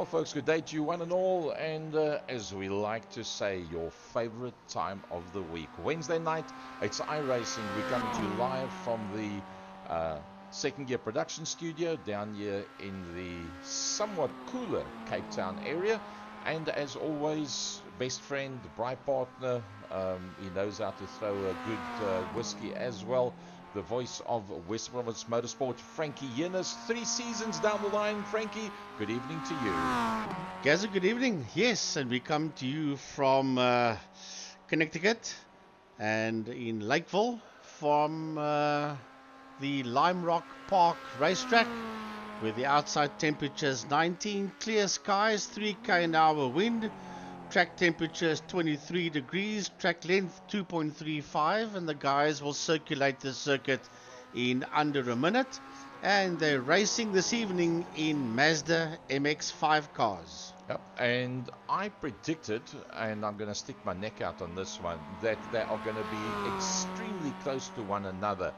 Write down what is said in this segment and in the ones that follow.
Well, folks, good day to you one and all, and as we like to say, your favorite time of the week. Wednesday night, it's iRacing. We're coming to you live from the second gear production studio down here in the somewhat cooler Cape Town area. And as always, best friend, bright partner, he knows how to throw a good whiskey as well. The voice of West Province Motorsport, Frankie Yennis. 3 seasons down the line, Frankie, good evening to you. Gaza, good evening. Yes, and we come to you from Connecticut and in Lakeville from the Lime Rock Park racetrack, where the outside temperature is 19, clear skies, 3 km/h wind. Track temperature is 23 degrees, track length 2.35, and the guys will circulate the circuit in under a minute. And they're racing this evening in MAZDA MX-5 cars. Yep, and I predicted, and I'm going to stick my neck out on this one, that they are going to be extremely close to one another.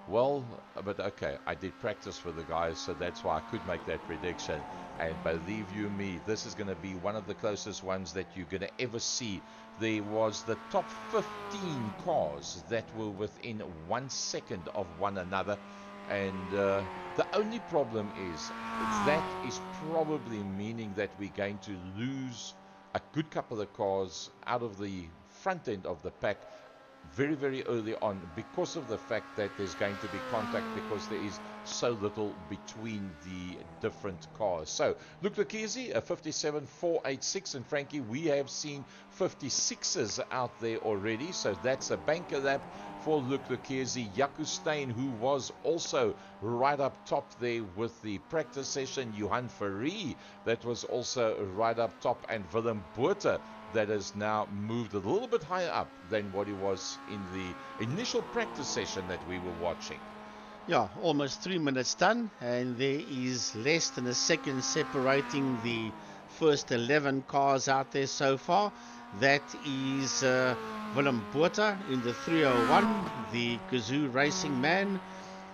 Well, but okay, I did practice for the guys, so that's why I could make that prediction. And believe you me, this is going to be one of the closest ones that you're going to ever see. There was the top 15 cars that were within 1 second of one another. And the only problem is that is probably meaning that we're going to lose a good couple of cars out of the front end of the pack very, very early on, because of the fact that there's going to be contact, because there is so little between the different cars. So, Luke Lucchese, a 57.486, and Frankie, we have seen 56s out there already, so that's a banker lap for Luke Lucchese. Jaco Steyn, who was also right up top there with the practice session. Johan Ferree, that was also right up top, and Willem Botha, that has now moved a little bit higher up than what he was in the initial practice session that we were watching. Yeah, almost 3 minutes done, and there is less than a second separating the first 11 cars out there so far. That is Willem Botha in the 301, the Kazoo Racing man.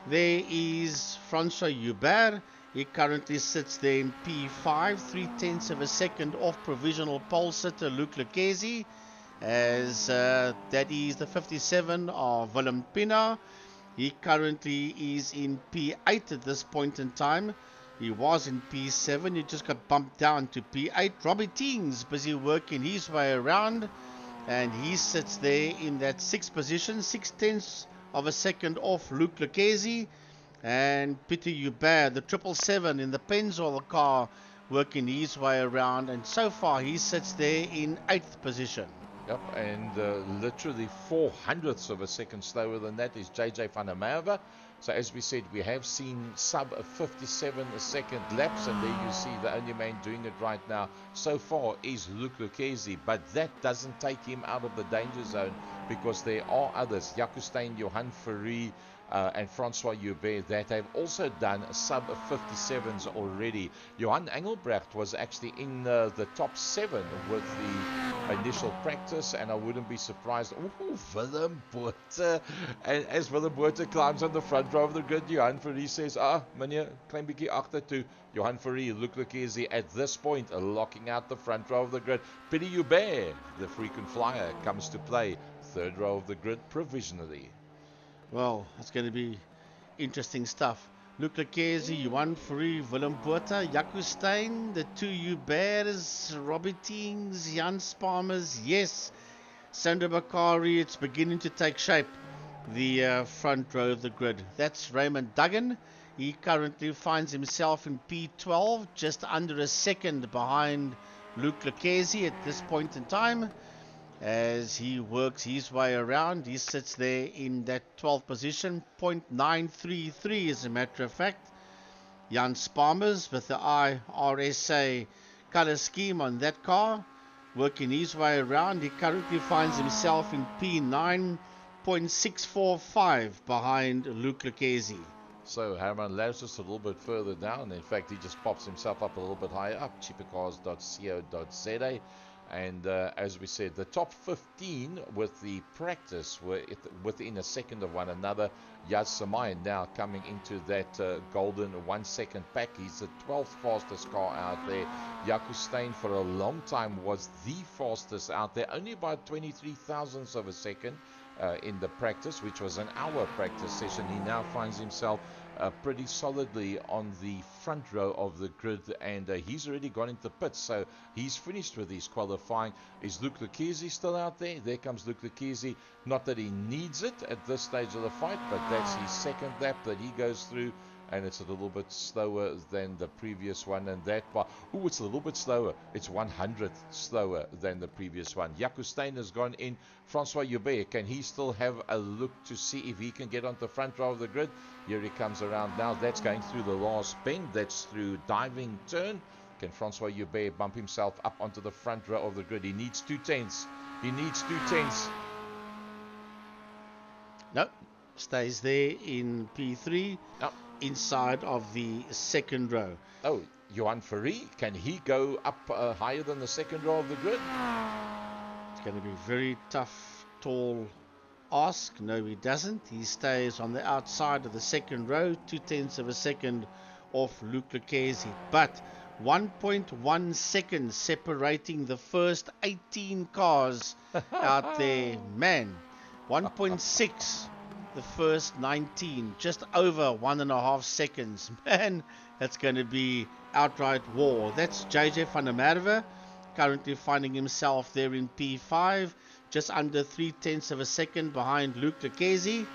There is Francois Hubert. He currently sits there in P5, 3/10 of a second off provisional pole sitter Luke Lucchese, as that is the 57 of Willem Pina. He currently is in P8 at this point in time. He was in P7, he just got bumped down to P8. Robbie Teens busy working his way around, and he sits there in that 6th position, 6/10 of a second off Luke Lucchese. And Peter Hubert, the 777 in the Pennzoil car, working his way around, and so far he sits there in 8th position. Yep, and literally 400ths of a second slower than that is JJ van der Merwe. So as we said, we have seen sub 57 a second laps, and there you see the only man doing it right now so far is Luke Lucchese, but that doesn't take him out of the danger zone, because there are others, Jaco Steyn, Johan Ferree, and Francois Hubert, that have also done sub 57s already. Johan Engelbrecht was actually in the top 7 with the initial practice, and I wouldn't be surprised. Oh, Willem Botha. And as Willem Botha climbs on the front row of the grid, Johan Ferree says, meneer, klein bietjie agter toe. Johan Ferree, Luke Lucchese at this point locking out the front row of the grid. Peter Hubert, the frequent flyer, comes to play 3rd row of the grid provisionally. Well, it's going to be interesting stuff. Luke Lucchese, Johan Ferree, Willem Botha, Jaco Steyn, the 2 Huberts, Robbie Teens, Jan Spalmers, yes, Sandro Bakari, it's beginning to take shape, the front row of the grid. That's Raymond Duggan. He currently finds himself in P12, just under a second behind Luke Lucchese at this point in time. As he works his way around, he sits there in that 12th position, 0.933 as a matter of fact. Jan Spalmers with the IRSA color scheme on that car, working his way around. He currently finds himself in P9, 0.645 behind Luke Lucchese. So Herman Laus just a little bit further down. In fact, he just pops himself up a little bit higher up. Cheapercars.co.za. And as we said, the top 15 with the practice were within a second of one another. Yaz Samai now coming into that golden 1 second pack. He's the 12th fastest car out there. Jaco Steyn for a long time was the fastest out there, only about 23 thousandths of a second in the practice, which was an hour practice session. He now finds himself pretty solidly on the front row of the grid, and he's already gone into pits, so he's finished with his qualifying. Is Luke Lucchese still out there? There comes Luke Lucchese. Not that he needs it at this stage of the fight, but that's his second lap that he goes through, and it's a little bit slower than the previous one. And that part, oh, it's a little bit slower. It's 100th slower than the previous one. Jaco Steyn has gone in. Francois Joubert, can he still have a look to see if he can get onto the front row of the grid? Here he comes around now. That's going through the last bend. That's through diving turn. Can Francois Joubert bump himself up onto the front row of the grid? He needs 2/10. He needs 2/10. No, stays there in P3. No. Inside of the second row. Oh, Johan Ferry, can he go up higher than the second row of the grid? It's going to be very tough, tall ask. No, he doesn't. He stays on the outside of the second row, 2/10 of a second off Luke Lucchese. But 1.1 seconds separating the first 18 cars out there. Man, 1.6. The first 19, just over 1.5 seconds. Man, that's going to be outright war. That's JJ van der Merwe, currently finding himself there in P5, just under 3/10 of a second behind Luke Lucchese.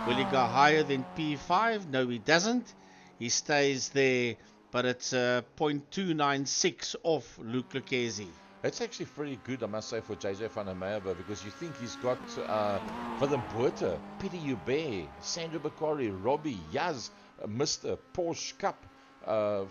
Will he go higher than P5? No, he doesn't. He stays there, but it's 0.296 off Luke Lucchese. It's actually pretty good, I must say, for JJ van der Merwe, because you think he's got Willem Botha, Pieter Joubert, Sandro Bakari, Robbie, Yaz, Mr. Porsche Cup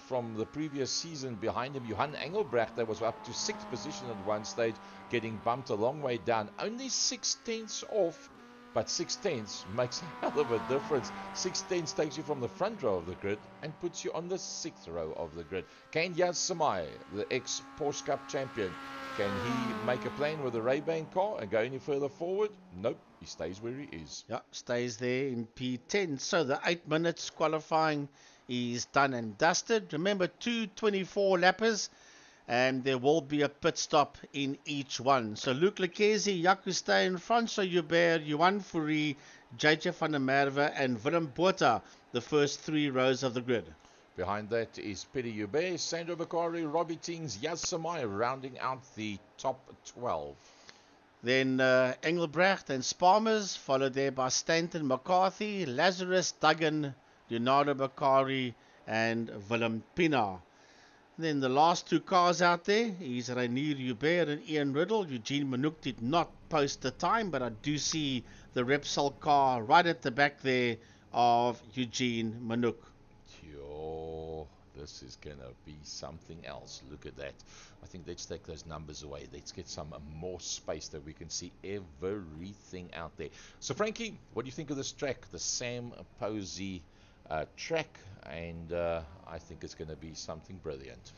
from the previous season behind him. Johan Engelbrecht, that was up to 6th position at one stage, getting bumped a long way down. Only 6/10 off, but 6/10 makes a hell of a difference. 6/10 takes you from the front row of the grid and puts you on the 6th row of the grid. Can Yaz Samai, the ex-Porsche Cup champion, can he make a plan with the Ray-Ban car and go any further forward? Nope, he stays where he is. Yeah, stays there in P10. So the 8 minutes qualifying is done and dusted. Remember, 2:24 lappers, and there will be a pit stop in each one. So Luke Lucchese, Jaco Steyn, Francois Joubert, Johan Fourie, JJ van der Merwe, and Willem Botha, the first 3 rows of the grid. Behind that is Pieter Joubert, Sandro Bakari, Robbie Tings, Yaz Samai, rounding out the top 12. Then Engelbrecht and Sparmers, followed there by Stanton, McCarthy, Lazarus, Duggan, Leonardo Bakari, and Willem Pinaar. Then the last 2 cars out there is Rainier Joubert and Ian Riddle. Eugene Manouk did not post the time, but I do see the Repsol car right at the back there of Eugene Manouk. Yo, this is going to be something else. Look at that. I think let's take those numbers away. Let's get some more space that we can see everything out there. So, Frankie, what do you think of this track? The Sam Posey track, and I think it's going to be something brilliant.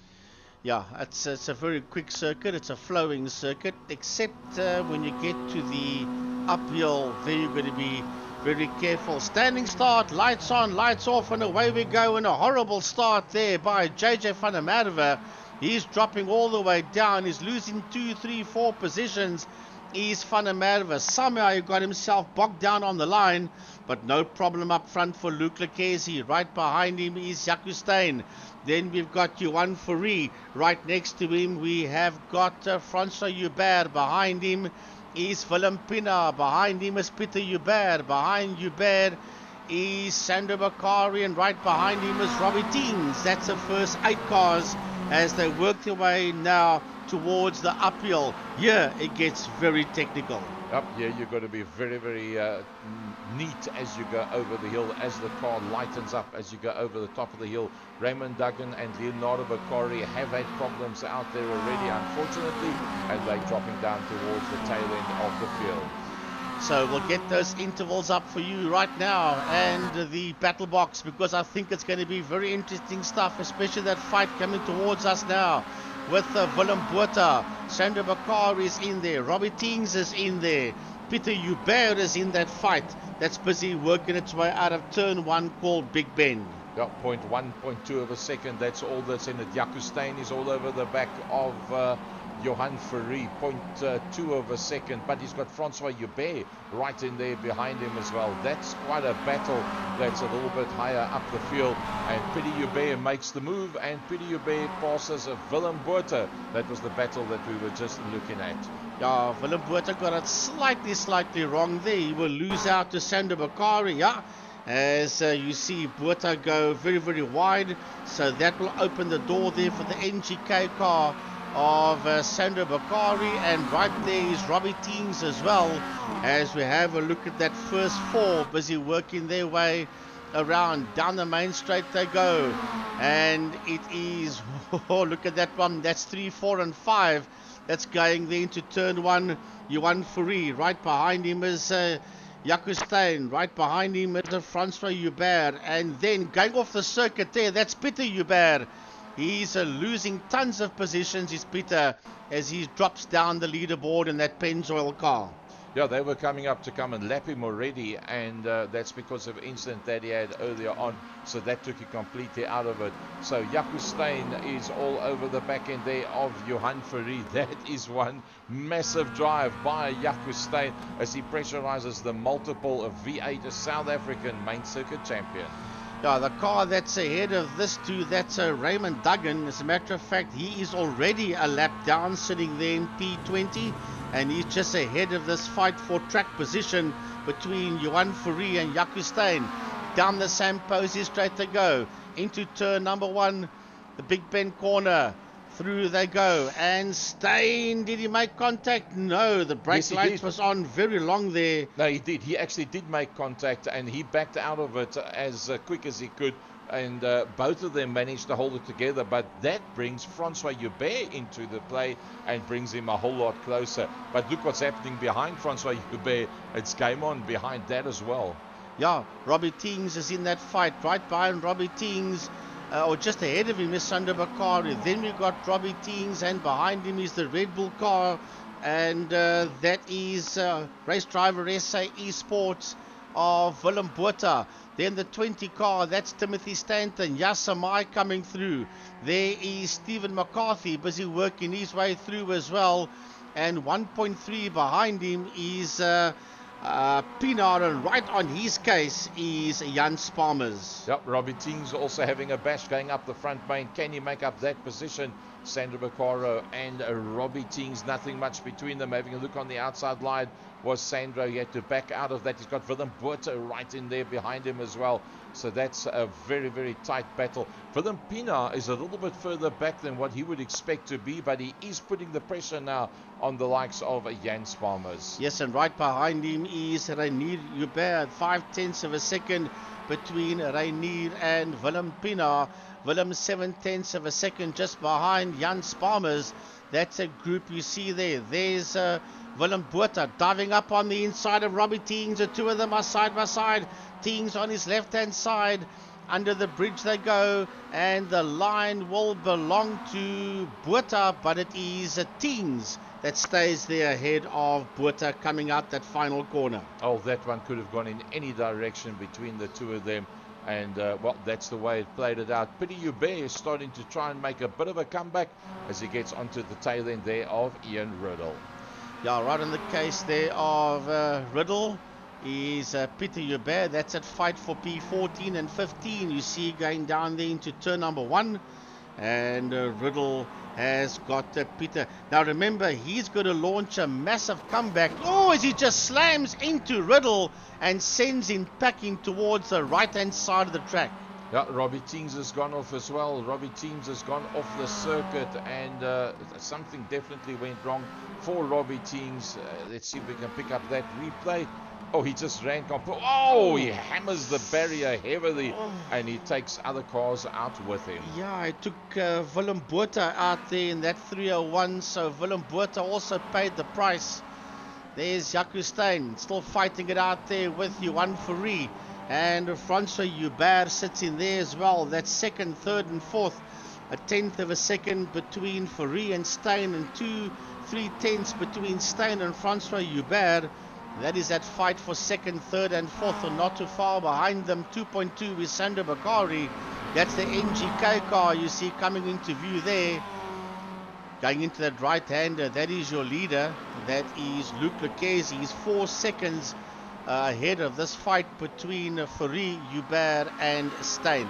Yeah, it's a very quick circuit. It's a flowing circuit, except when you get to the uphill, there you're going to be very careful. Standing start, lights on, lights off, and away we go. And a horrible start there by JJ van der Merwe. He's dropping all the way down. He's losing 2, 3, 4 positions. Is van der Merwe. Somehow he got himself bogged down on the line, but no problem up front for Luke Lucchese. Right behind him is Jaco Steyn. Then we've got Johan Fourie. Right next to him we have got Francois Joubert. Behind him is Willem Pinaar. Behind him is Pieter Joubert. Behind Joubert is Sandro Bakari, and right behind him is Robbie Tings. That's the first 8 cars as they work their way now towards the uphill. Here it gets very technical. Up here you've got to be very, very neat as you go over the hill, as the car lightens up as you go over the top of the hill. Raymond Duggan and Leonardo Bakari have had problems out there already, unfortunately, and they're dropping down towards the tail end of the field. So we'll get those intervals up for you right now, and the battle box, because I think it's going to be very interesting stuff, especially that fight coming towards us now. with Willem Botha. Sandro Bakar is in there. Robbie Teings is in there. Peter Hubert is in that fight. That's busy working its way out of turn 1 called Big Bend. Yeah, 0.1, 0.2 of a second. That's all that's in it. Jaco Steyn is all over the back of Johan Ferry, 0.2 of a second, but he's got Francois Hubert right in there behind him as well. That's quite a battle that's a little bit higher up the field, and Pieter Hubert makes the move, and Pieter Hubert passes Willem Botha. That was the battle that we were just looking at. Yeah, Willem Botha got it slightly wrong there. He will lose out to Sandro Bakari, yeah. As you see Botha go very wide, so that will open the door there for the NGK car of Sandro Bakari, and right there is Robbie Teings as well, as we have a look at that first 4 busy working their way around. Down the main straight they go, and it is, oh, look at that one, that's 3, 4 and 5 that's going there into turn 1. Johan Fourie, right behind him is Jaco Steyn, right behind him is Francois Hubert, and then going off the circuit there, that's Pieter Hubert. He's losing tons of positions, is Pieter, as he drops down the leaderboard in that Pennzoil car. Yeah, they were coming up to come and lap him already, and that's because of incident that he had earlier on, so that took him completely out of it. So Jaco Steyn is all over the back end there of Johan Ferry. That is one massive drive by Jaco Steyn as he pressurizes the multiple of V8 South African main circuit champion. Yeah, the car that's ahead of this two, that's Raymond Duggan. As a matter of fact, he is already a lap down, sitting there in P20, and he's just ahead of this fight for track position between Johan Fourie and Jaco Steyn. Down the Samposi straight they go, into turn number 1, the Big Bend corner. Through they go, and Steyn, did he make contact? No, the brake light was on very long there. No, he did. He actually did make contact, and he backed out of it as quick as he could, and both of them managed to hold it together, but that brings Francois Hubert into the play and brings him a whole lot closer. But look what's happening behind Francois Hubert. It's game on behind that as well. Yeah, Robbie Teings is in that fight, right behind Robbie Teings. Or just ahead of him is Sandro Bakari. Then we've got Robbie Teings, and behind him is the Red Bull car, and that is race driver SA Esports of Willem Botha. Then the 20 car, that's Timothy Stanton, Yasamai coming through. There is Stephen McCarthy busy working his way through as well, and 1.3 behind him is Pienaar, and right on his case is Jan Spalmers. Yep, Robbie Teings also having a bash going up the front main. Can he make up that position? Sandro Bakaro and Robbie Teings, nothing much between them. Having a look on the outside line was Sandro. He had to back out of that. He's got Willem Botha right in there behind him as well. So that's a very tight battle. Willem Pienaar is a little bit further back than what he would expect to be, but he is putting the pressure now on the likes of Jan Spalmers. Yes, and right behind him is Reinier Hubert, 0.5 of a second between Reinier and Willem Pienaar. Willem 0.7 of a second just behind Jan Spalmers. That's a group you see there. There's Willem Botha diving up on the inside of Robbie Teings. The two of them are side by side. Teings on his left-hand side. Under the bridge they go, and the line will belong to Botha, but it is Teings that stays there ahead of Botha coming out that final corner. Oh, that one could have gone in any direction between the two of them. And, well, that's the way it played it out. Pieter Hubert is starting to try and make a bit of a comeback as he gets onto the tail end there of Ian Riddle. Yeah, right in the case there of Riddle is Pieter Hubert. That's at fight for P14 and 15. You see going down there into turn number 1. And Riddle has got Pieter. Now remember, he's going to launch a massive comeback. Oh, as he just slams into Riddle and sends him packing towards the right-hand side of the track. Yeah, Robbie Teings has gone off as well. Robbie Teings has gone off the circuit, and something definitely went wrong for Robbie Teings. Let's see if we can pick up that replay. Oh, he just ran. Oh, he hammers the barrier heavily, and he takes other cars out with him. Yeah, I took Willem Botha out there in that 301, so Willem Botha also paid the price. There's Jaco Steyn still fighting it out there with Johan Fourie, and Francois Hubert sits in there as well. That's second, third, and fourth. a tenth of a second between Fourie and Steyn, and 2.3 between Steyn and Francois Hubert. That is that fight for second, third and fourth, and not too far behind them. 2.2 is Sandra Bakari. That's the NGK car you see coming into view there. Going into that right-hander, that is your leader. That is Luc Lucchese. He's 4 seconds ahead of this fight between Fourie, Hubert and Steyn.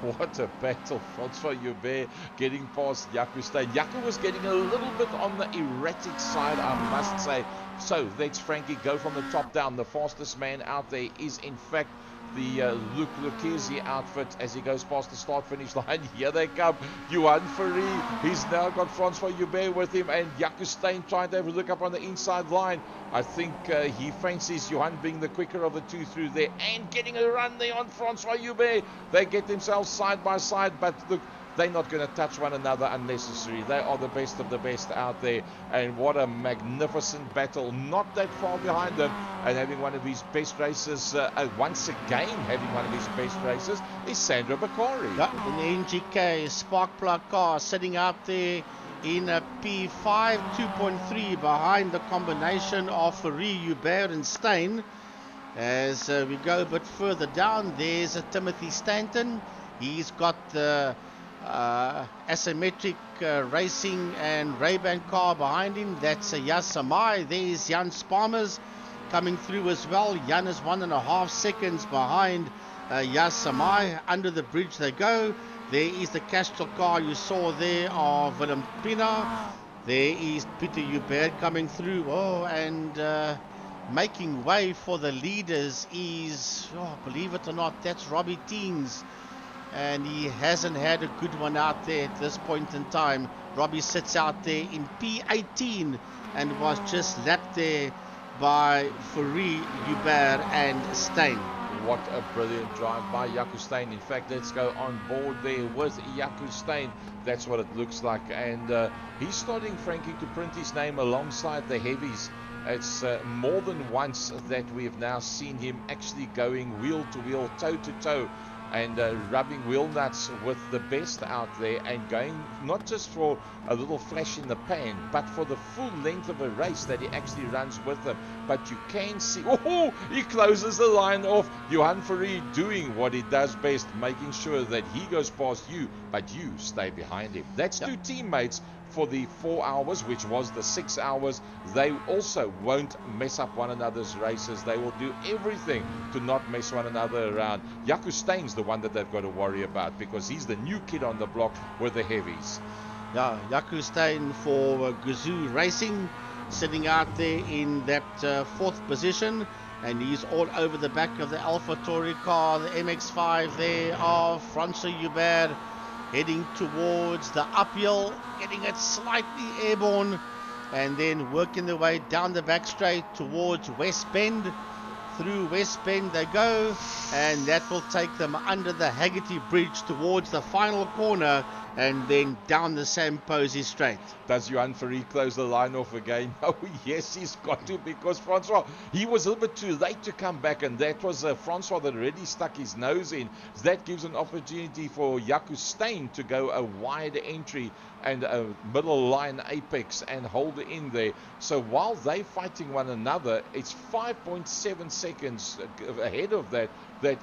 What a battle. Francois Hubert getting past Jaco Steyn. Jaco was getting a little bit on the erratic side, I must say. So let's Frankie go from the top down. The fastest man out there is in fact the Luc Lucchese outfit as he goes past the start-finish line. Here they come. Johan Fourie. He's now got Francois Hubert with him, and Jaco Steyn trying to have a look up on the inside line. I think he fancies Johan being the quicker of the two through there and getting a run there on Francois Hubert. They get themselves side by side, but look, they're not going to touch one another unnecessarily. They are the best of the best out there. And what a magnificent battle. Not that far behind them. And having one of his best races, once again having one of his best races, is Sandra Bakari. Yeah, in the NGK spark plug car sitting out there in a P5, 2.3 behind the combination of Fourie, Hubert and Steyn. As we go a bit further down, there's a Timothy Stanton. He's got the asymmetric racing and Ray-Ban car behind him. That's Yas Samai. There's Jan Sparmers coming through as well. Jan is 1.5 seconds behind Yas Samai. Under the bridge they go. There is the Castrol car you saw there of Willem Pina. There is Peter Hubert coming through. Oh, and making way for the leaders is, believe it or not, that's Robbie Teens. And he hasn't had a good one out there at this point in time. Robbie sits out there in P18 and was just lapped there by Fourie, Hubert and Steyn. What a brilliant drive by Jaco Steyn. In fact, let's go on board there with Jaco Steyn. That's what it looks like. And he's starting, Frankie, to print his name alongside the heavies. It's more than once that we've now seen him actually going wheel to wheel, toe to toe, and rubbing wheel nuts with the best out there, and going not just for a little flash in the pan, but for the full length of a race that he actually runs with them. But you can see, he closes the line off. Johan Fourie doing what he does best, making sure that he goes past you, but you stay behind him. That's two teammates for the 4 hours, which was the 6 hours. They also won't mess up one another's races. They will do everything to not mess one another around. Jaco Steyn's the one that they've got to worry about, because he's the new kid on the block with the heavies. Yeah, Jaco Steyn for Gazoo Racing, sitting out there in that fourth position, and he's all over the back of the Alpha Tauri car, the MX-5 there of Francois Hubert, heading towards the uphill, getting it slightly airborne, and then working their way down the back straight towards West Bend. Through West Bend they go, and that will take them under the Haggerty Bridge towards the final corner, and then down the Sam Posey Straight. Does Johan Fourie close the line off again? Oh yes, he's got to, because Francois, he was a little bit too late to come back, and that was Francois that already stuck his nose in. That gives an opportunity for Jaco Steyn to go a wider entry and a middle line apex and hold in there. So while they're fighting one another, it's 5.7 seconds ahead of that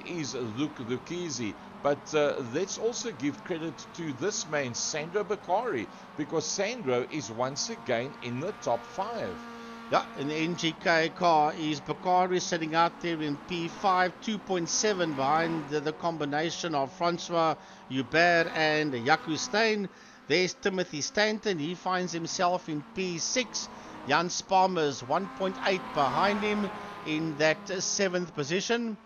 is Luc Lucchese. But let's also give credit to this man, Sandro Bakari, because Sandro is once again in the top 5. Yeah, in the NGK car is Bakari sitting out there in P5, 2.7 behind the combination of Francois Hubert and Jaco Steyn. There's Timothy Stanton. He finds himself in P6. Jan Sparmers 1.8 behind him in that 7th position.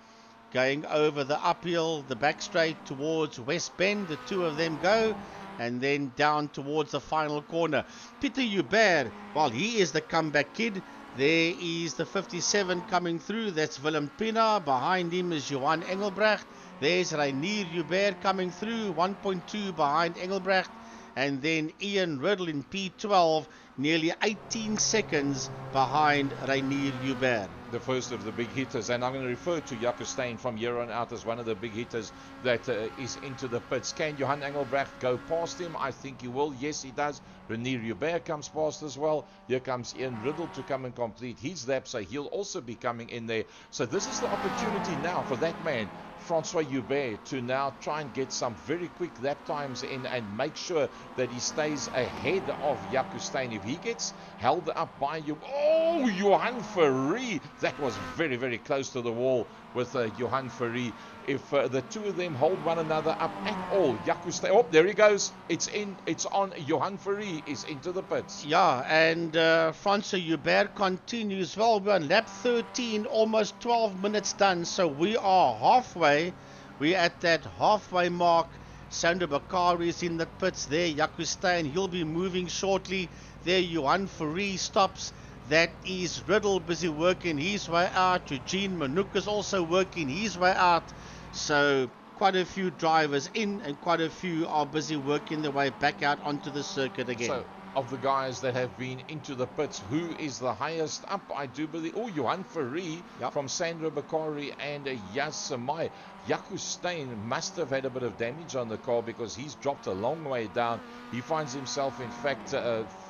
Going over the uphill, the back straight towards West Bend. The two of them go, and then down towards the final corner. Peter Hubert, well, he is the comeback kid. There is the 57 coming through. That's Willem Pina. Behind him is Johan Engelbrecht. There's Reinier Hubert coming through, 1.2 behind Engelbrecht. And then Ian Riddle in P12, nearly 18 seconds behind Reinier Hubert. the first of the big hitters, and I'm going to refer to Jaco Steyn from here on out as one of the big hitters that is into the pits. Can Johan Engelbrecht go past him? I think he will. Yes, he does. Renier Hubert comes past as well. Here comes Ian Riddle to come and complete his lap, so he'll also be coming in there. So this is the opportunity now for that man, Francois Hubert, to now try and get some very quick lap times in and make sure that he stays ahead of Jaco Steyn. If he gets held up by you, oh, Johan Fourie, that was very, very close to the wall with Johan Fourie. If the two of them hold one another up at all, Jaco Steyn, oh, there he goes, it's in, it's on. Johan Fourie is into the pits. Yeah, and Francois Hubert continues well. We're on lap 13, almost 12 minutes done, so we are halfway. We're at that halfway mark. Sandro Bakari is in the pits there. Jaco Steyn, he'll be moving shortly. There, Johan Fourie stops. That is Riddle busy working his way out. Eugene Manouk is also working his way out. So quite a few drivers in and quite a few are busy working their way back out onto the circuit again. So, of the guys that have been into the pits, who is the highest up? I do believe, oh, Johan Fourie from Sandro Bakari and Yas Samai. Jaco Steyn must have had a bit of damage on the car because he's dropped a long way down. He finds himself, in fact,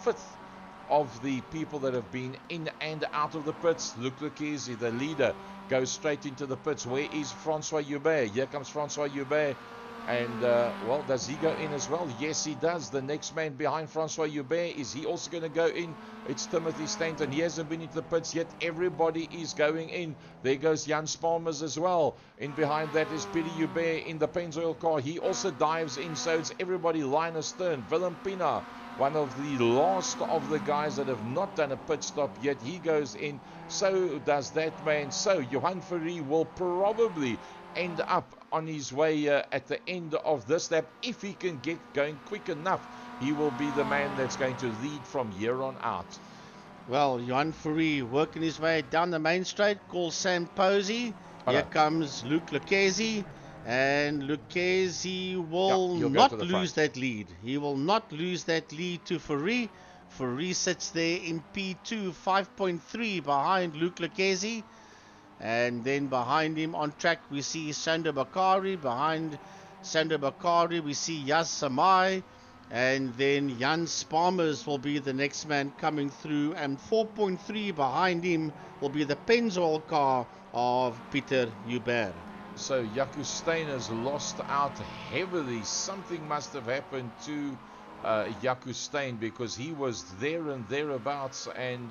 fifth of the people that have been in and out of the pits. Luc Lucchesi, the leader, goes straight into the pits. Where is Francois Hubert? Here comes Francois Hubert. And, well, does he go in as well? Yes, he does. The next man behind Francois Hubert, is he also going to go in? It's Timothy Stanton. He hasn't been into the pits yet. Everybody is going in. There goes Jan Spalmers as well. In behind that is Peter Hubert in the Pennzoil car. He also dives in. So it's everybody line astern. Willem Pina, one of the last of the guys that have not done a pit stop yet, he goes in. So does that man. So Johan Fourie will probably end up on his way at the end of this lap. If he can get going quick enough, he will be the man that's going to lead from here on out. Well, Johan Fourie working his way down the main straight, calls Sam Posey. Here comes Luc Lucchesi, and Lucchesi will not lose that lead. He will not lose that lead to Fourie. Fourie sits there in P2, 5.3 behind Luc Lucchesi. And then behind him on track we see Sandro Bakari. Behind Sandro Bakari we see Yas Samai. And then Jan Spalmers will be the next man coming through. And 4.3 behind him will be the Pennzoil car of Peter Hubert. So Jaco Steyn has lost out heavily. Something must have happened to Jaco Steyn, because he was there and thereabouts, and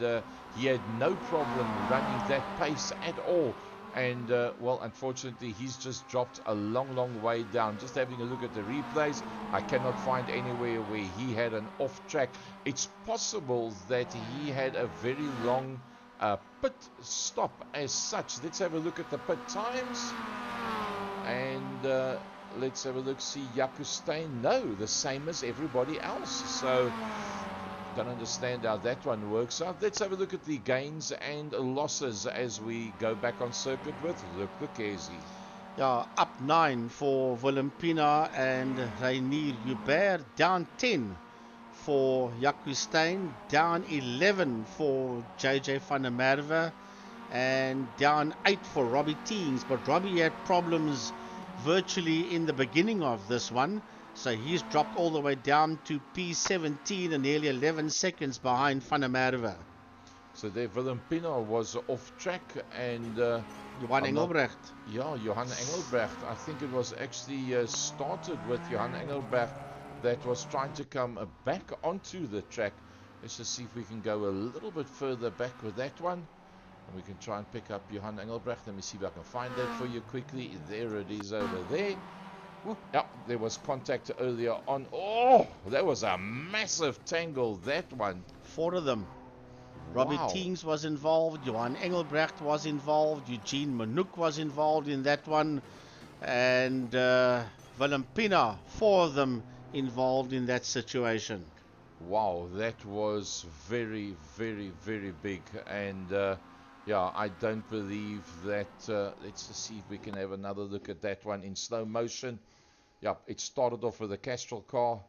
he had no problem running that pace at all. And well, unfortunately, he's just dropped a long way down. Just having a look at the replays, I cannot find anywhere where he had an off track. It's possible that he had a very long pit stop as such. Let's have a look at the pit times, and let's have a look. See, Jaco Steyn, no, the same as everybody else. So don't understand how that one works out. Let's have a look at the gains and losses as we go back on circuit with Luc Lucchesi. Yeah, up 9 for Willem Pina and Renier Hubert. Down 10 for Jaco Steyn. Down 11 for JJ van der Merwe. And down 8 for Robbie Teens. But Robbie had problems virtually in the beginning of this one. So he's dropped all the way down to P17 and nearly 11 seconds behind Van der Merwe. So there, Willem Pina was off track, and Johan Engelbrecht. Johan Engelbrecht. I think it was actually started with Johan Engelbrecht that was trying to come back onto the track. Let's just see if we can go a little bit further back with that one. And we can try and pick up Johan Engelbrecht. Let me see if I can find that for you quickly. There it is over there. Yep, there was contact earlier on. Oh, that was a massive tangle, that one. 4 of them. Robbie Teens was involved, Johan Engelbrecht was involved, Eugene Manouk was involved in that one, and Willem Pina, 4 of them involved in that situation. Wow, that was very big, and yeah, I don't believe that. Let's just see if we can have another look at that one in slow motion. Yep, it started off with a Castrol car,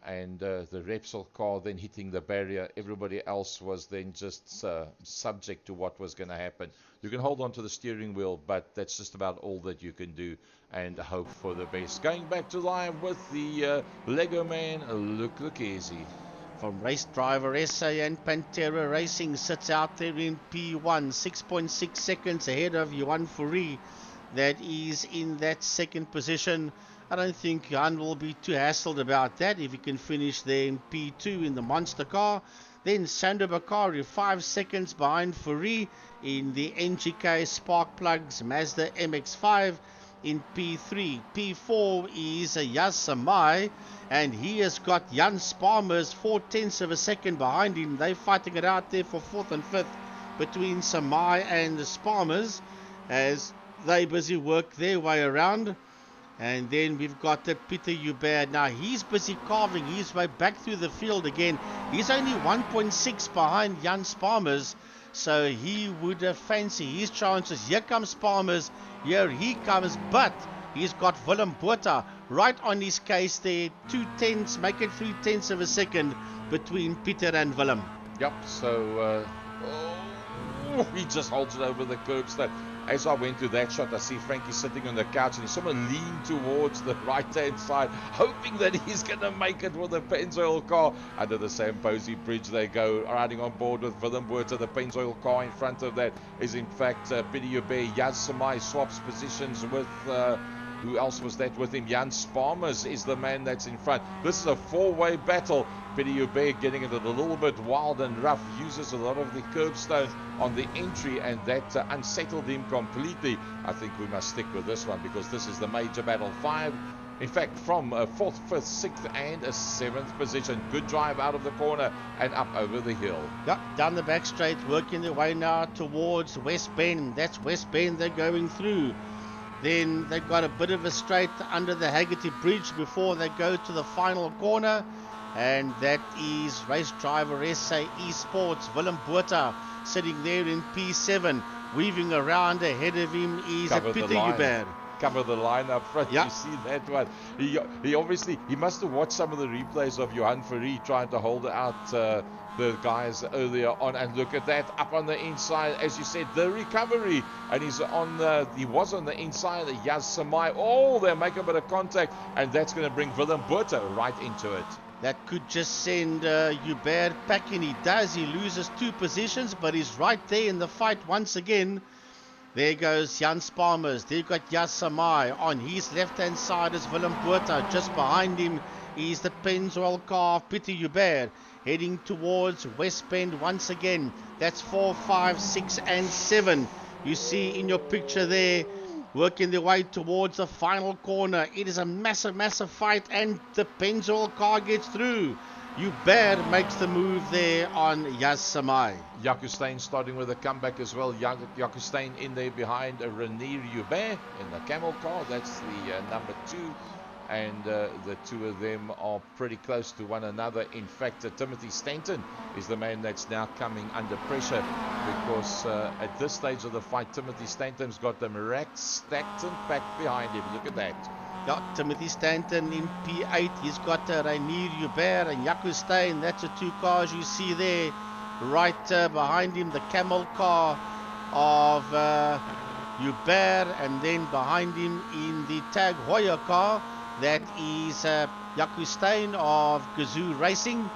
and the Repsol car then hitting the barrier. Everybody else was then just subject to what was going to happen. You can hold on to the steering wheel, but that's just about all that you can do, and hope for the best. Going back to live with the Lego man, look easy. From Race Driver SA, and Pantera Racing sits out there in P1, 6.6 seconds ahead of Johan Fourie, that is in that second position. I don't think Johan will be too hassled about that if he can finish there in P2 in the monster car. Then Sandro Bakari 5 seconds behind Fourie in the NGK Spark Plugs Mazda MX-5 in P3. P4 is Yas Samai, and he has got Jan Sparmers 4/10 of a second behind him. They're fighting it out there for 4th and 5th between Samai and the Sparmers as they busy work their way around. And then we've got Peter Hubert. Now he's busy carving his way back through the field again. He's only 1.6 behind Jan Sparmers, so he would fancy his chances. Here comes Sparmers, here he comes, but he's got Willem Botha right on his case there. 2/10, make it 3/10 of a second between Peter and Willem. Yep, so he just holds it over the curbstone. As I went to that shot, I see Frankie sitting on the couch, and he's someone leaned towards the right-hand side, hoping that he's going to make it with the Pennzoil car. Under the Samposi Bridge they go, riding on board with Willem Botha. The Pennzoil car in front of that is in fact Pidi Hubert. Yaz Samai swaps positions with... who else was that with him? Jan Sparmers is the man that's in front. This is a four-way battle. Pidi Hubert getting it a little bit wild and rough, uses a lot of the curbstones on the entry, and that unsettled him completely. I think we must stick with this one because this is the major battle. 5, in fact, from 4th, 5th, 6th and a 7th position. Good drive out of the corner and up over the hill. Yep, down the back straight, working their way now towards West Bend. That's West Bend they're going through. Then they've got a bit of a straight under the Haggerty Bridge before they go to the final corner. And that is Race Driver SA Esports. Willem Botha sitting there in P7. Weaving around ahead of him is Peter Hubert. Cover the line up front. Yep. You see that one. He obviously, he must have watched some of the replays of Johan Fourie trying to hold out the guys earlier on, and look at that up on the inside, as you said, the recovery, and he was on the inside of Yaz Samai. Oh, they make a bit of contact, and that's going to bring Willem Botha right into it. That could just send Hubert packing. He does. He loses 2 positions, but he's right there in the fight once again. There goes Jan Sparmers. There you've got Yas Samai. On his left-hand side is Willem Botha. Just behind him is the Pennzoil car of Peter Hubert, heading towards West Bend once again. That's 4, 5, 6 and 7. You see in your picture there, working their way towards the final corner. It is a massive fight, and the Pennzoil car gets through. Hubert makes the move there on Yas Samai. Jaco Steyn starting with a comeback as well. Jaco Steyn in there behind Renier Hubert in the camel car. That's the number 2. And the two of them are pretty close to one another. In fact, Timothy Stanton is the man that's now coming under pressure, because at this stage of the fight, Timothy Stanton's got them racked, stacked and packed behind him. Look at that. Yeah, Timothy Stanton in P8. He's got Renier Hubert and Jaco Steyn. That's the 2 cars you see there. Right behind him, the camel car of Hubert, and then behind him in the Tag Heuer car, that is Jaco Steyn of Gazoo Racing,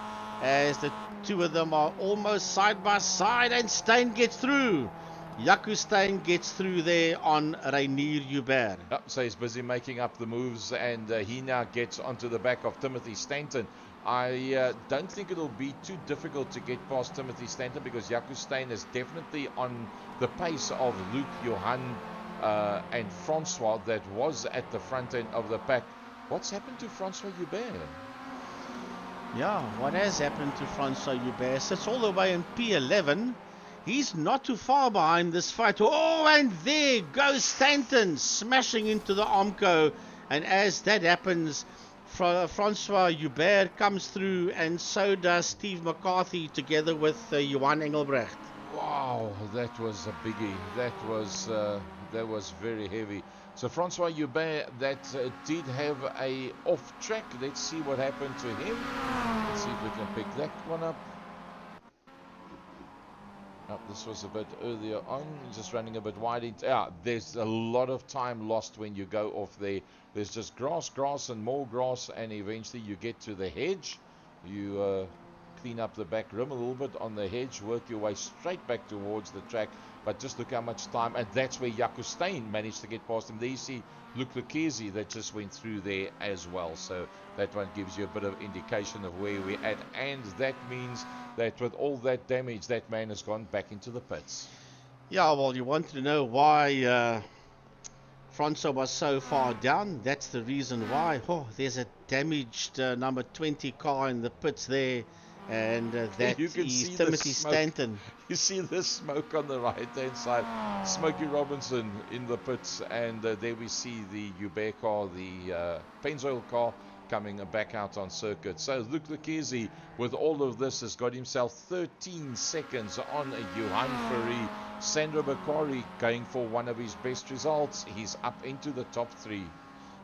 as the 2 of them are almost side by side, and Steyn gets through. Jaco Steyn gets through there on Renier Hubert. Yep, so he's busy making up the moves, and he now gets onto the back of Timothy Stanton. I don't think it'll be too difficult to get past Timothy Stanton, because Jaco Steyn is definitely on the pace of Luke, Johan and Francois that was at the front end of the pack. What's happened to Francois Hubert? Yeah, what has happened to Francois Hubert? Sits all the way in P11. He's not too far behind this fight. Oh, and there goes Stanton smashing into the Armco. And as that happens, Francois Hubert comes through, and so does Steve McCarthy together with Johan Engelbrecht. Wow, that was a biggie. That was that was very heavy. So Francois Hubert, that did have a off track. Let's see what happened to him. Let's see if we can pick that one up. Oh, this was a bit earlier on, just running a bit wide. There's a lot of time lost when you go off there. There's just grass, and more grass, and eventually you get to the hedge. You clean up the back rim a little bit on the hedge, work your way straight back towards the track. But just look how much time, and that's where Jaco Steyn managed to get past him. There you see Luc Lekezi that just went through there as well. So that one gives you a bit of indication of where we're at, and that means that with all that damage, that man has gone back into the pits. Yeah, well, you want to know why Francois was so far down. That's the reason why. Oh, there's a damaged number 20 car in the pits there, and that is Timothy Stanton. You see the smoke on the right-hand side. Smokey Robinson in the pits, and there we see the Hubert car, the Pennzoil car, coming back out on circuit. So Luc Lekezi, with all of this, has got himself 13 seconds on Johan Fourie. Sandro Bakari going for one of his best results. He's up into the top 3.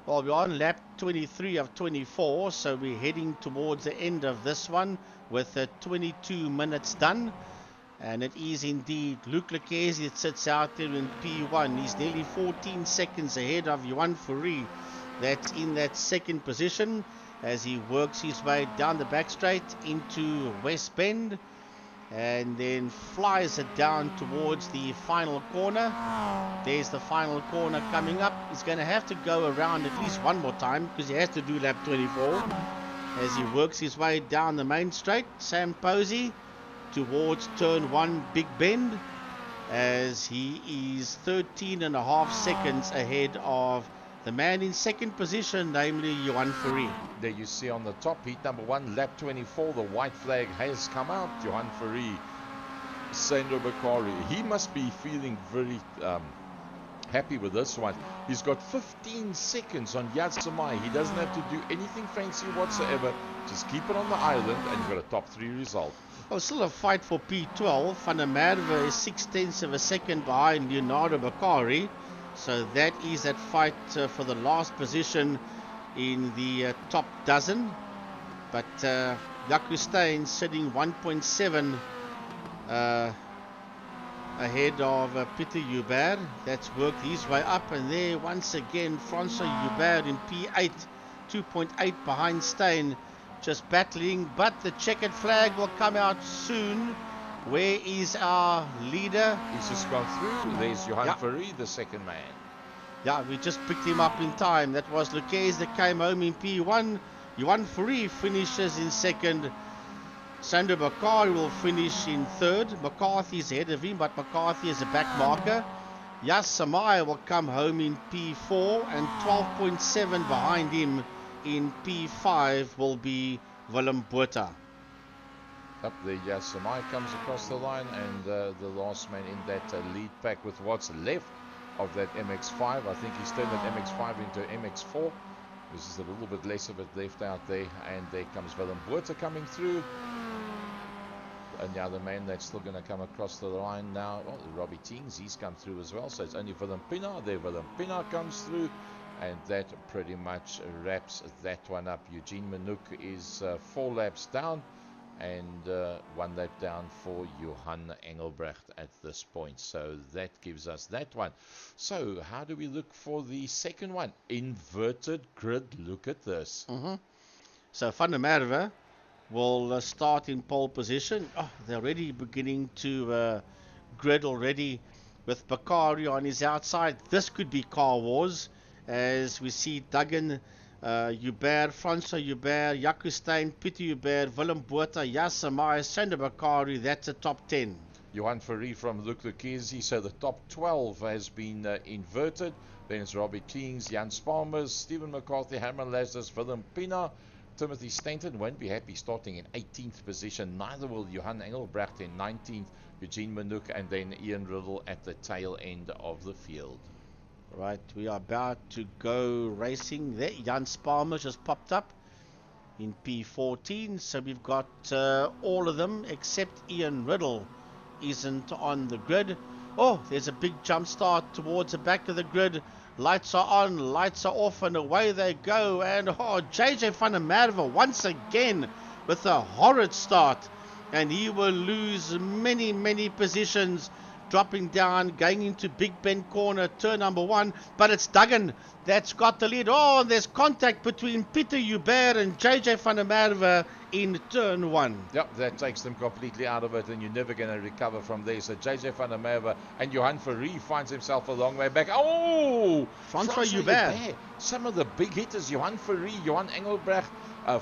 Well, we're on lap 23 of 24, so we're heading towards the end of this one with 22 minutes done. And it is indeed Luc Lekezi that sits out there in P1. He's nearly 14 seconds ahead of Johan Fourie. That's in that second position as he works his way down the back straight into West Bend and then flies it down towards the final corner. There's the final corner coming up. He's going to have to go around at least one more time because he has to do lap 24 as he works his way down the main straight. Sam Posey towards turn 1 Big Bend as he is 13.5 seconds ahead of the man in second position, namely Johan Fourie. There you see on the top, heat number 1, lap 24, the white flag has come out. Johan Fourie, Sandro Bakari. He must be feeling very happy with this one. He's got 15 seconds on Yad Samai. He doesn't have to do anything fancy whatsoever. Just keep it on the island, and you've got a top 3 result. Well, still a fight for P12. Van der Merwe is 0.6 of a second behind Leonardo Bakari. So that is that fight for the last position in the top dozen. But Jaco Steyn sitting 1.7 ahead of Peter Hubert. That's worked his way up. And there once again Francois Hubert in P8, 2.8 behind Steyn, just battling. But the checkered flag will come out soon. Where is our leader? He's just gone through. There's Johan Fourie, the second man. Yeah, we just picked him up in time. That was Lekezi that came home in P1. Johan Fourie finishes in second. Sandro Bakari will finish in third. McCarthy is ahead of him, but McCarthy is a back marker. Yas Samaya will come home in P4, and 12.7 behind him in P5 will be Willem Botha. Up there, Yasamai comes across the line, and the last man in that lead pack with what's left of that MX5. I think he's turned that MX5 into MX4. This is a little bit less of it left out there, and there comes Willem Botha coming through. And the other man that's still going to come across the line now, well, Robbie Teens, he's come through as well. So it's only Willem Pina. There, Willem Pina comes through. And that pretty much wraps that one up. Eugene Manouk is 4 laps down. And 1 lap down for Johan Engelbrecht at this point. So that gives us that one. So how do we look for the second one? Inverted grid. Look at this. So Van der Merwe will start in pole position. Oh, they're already beginning to grid already with Bakari on his outside. This could be car wars as we see Duggan, Hubert, Francois Hubert, Jaco Steyn, Peter Hubert, Willem Botha, Yasamai, Sandro Bakari. That's a top 10. Johan Fourie from Luc Lekezi. So the top 12 has been inverted. Then it's Robbie Teens, Jan Spalmers, Stephen McCarthy, Herman Lazarus, Willem Pina. Timothy Stanton won't be happy starting in 18th position. Neither will Johan Engelbrecht in 19th. Eugene Manouk, and then Ian Riddle at the tail end of the field. Right, we are about to go racing there. Jan Spalmer just popped up in P14. So we've got all of them except Ian Riddle isn't on the grid. Oh, there's a big jump start towards the back of the grid. Lights are on, lights are off, and away they go. And JJ van der Merwe once again with a horrid start. And he will lose many positions, dropping down, going into Big Bend corner, turn number 1. But it's Duggan that's got the lead. Oh, and there's contact between Pieter Joubert and JJ van der Merwe in turn 1. Yep, that takes them completely out of it, and you're never going to recover from there. So JJ van der Merwe and Johan Fourie finds himself a long way back. Oh, Francois Joubert. Some of the big hitters, Johan Fourie, Johan Engelbrecht,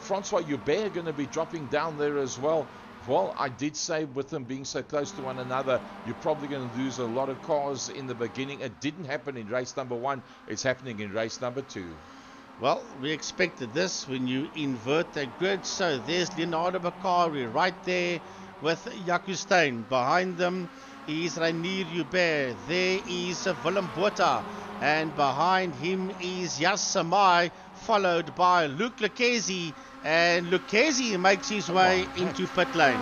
Francois Joubert are going to be dropping down there as well. Well, I did say with them being so close to one another, you're probably going to lose a lot of cars in the beginning. It didn't happen in race number 1. It's happening in race number 2. Well, we expected this when you invert the grid. So there's Leonardo Bakari right there with Jaco Steyn. Behind them is Reinier Joubert. There is Willem Botha. And behind him is Jas Samai, followed by Luc Lucchesi. And Lucchesi makes his way into pit lane.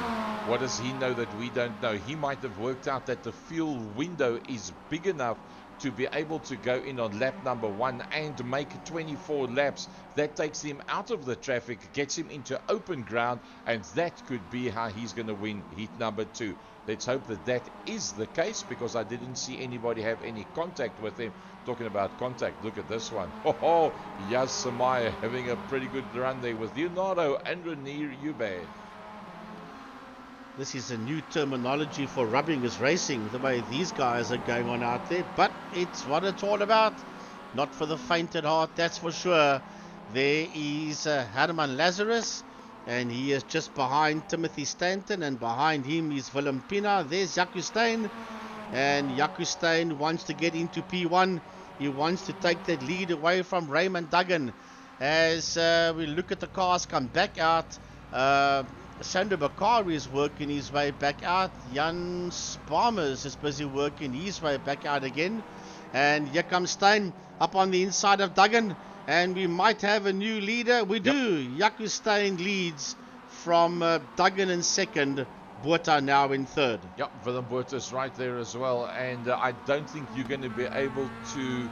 What does he know that we don't know? He might have worked out that the fuel window is big enough to be able to go in on lap number 1 and make 24 laps. That takes him out of the traffic, gets him into open ground, and that could be how he's going to win heat number 2. Let's hope that that is the case, because I didn't see anybody have any contact with him. Talking about contact, look at this one. Oh, Jas Samai having a pretty good run there with Leonardo and Reinier Joubert. This is a new terminology for rubbing is racing, the way these guys are going on out there. But it's what it's all about. Not for the faint at heart, that's for sure. There is Herman Lazarus, and he is just behind Timothy Stanton, and behind him is Willem Pina. There's Jaco Steyn, and Jaco Steyn wants to get into P1. He wants to take that lead away from Raymond Duggan. As we look at the cars come back out, Sandro Bakari is working his way back out. Jan Sparmers is busy working his way back out again. And here comes Steyn up on the inside of Duggan. And we might have a new leader. We do. Jaco Steyn leads from Duggan in second. Botha now in third. Yep, Willem Botha is right there as well. And I don't think you're going to be able to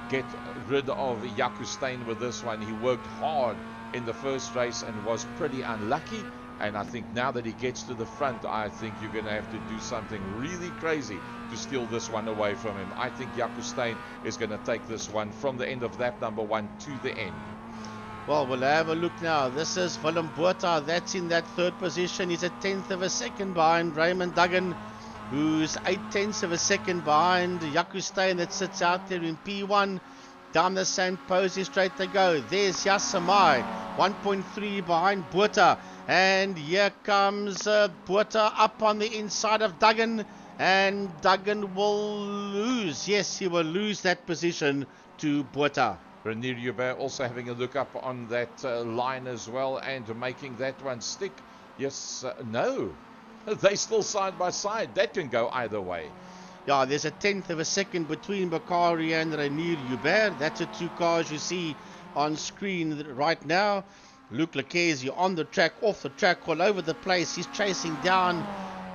get rid of Jaco Steyn with this one. He worked hard in the first race and was pretty unlucky. And I think now that he gets to the front, I think you're going to have to do something really crazy to steal this one away from him. I think Jaco Steyn is going to take this one from the end of lap number 1 to the end. Well, we'll have a look now. This is Willem Botha. That's in that third position. He's a tenth of a second behind Raymond Duggan, who's 8/10 of a second behind Jaco Steyn that sits out there in P1. Down the sand posing straight they go. There's Jas Samai, 1.3 behind Botha. And here comes Botha up on the inside of Duggan. And Duggan will lose. Yes, he will lose that position to Botha. Reinier Joubert also having a look up on that line as well and making that one stick. Yes, no. They still side by side. That can go either way. Yeah, there's a tenth of a second between Bakari and Reinier Joubert. That's the two cars you see on screen right now. Luc Lucchesi on the track, off the track, all over the place. He's chasing down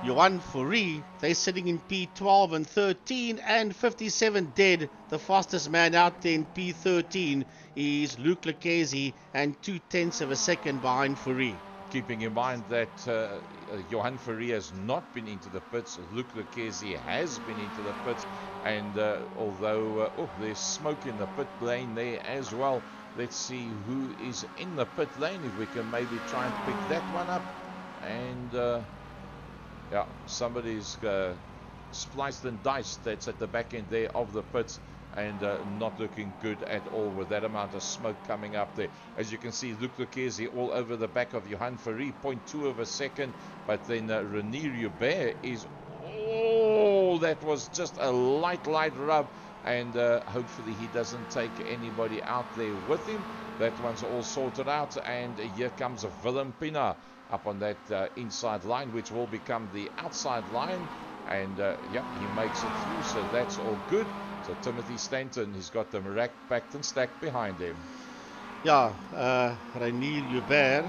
Johan Fourie. They're sitting in P12 and 13 and 57 dead. The fastest man out there in P13 is Luc Lucchesi and 2/10 of a second behind Fourie. Keeping in mind that Johan Fourie has not been into the pits. Luc Lucchesi has been into the pits. And although there's smoke in the pit lane there as well. Let's see who is in the pit lane. If we can maybe try and pick that one up. And yeah, somebody's spliced and diced. That's at the back end there of the pits. And not looking good at all with that amount of smoke coming up there. As you can see, Luc Lucchesi all over the back of Johan Fourie, 0.2 of a second. But then Reinier Joubert is, that was just a light rub. And hopefully he doesn't take anybody out there with him. That one's all sorted out. And here comes Willem Pina up on that inside line, which will become the outside line. And yeah, he makes it through, so that's all good. So Timothy Stanton, he's got them racked, packed and stacked behind him. Yeah, Reinier Joubert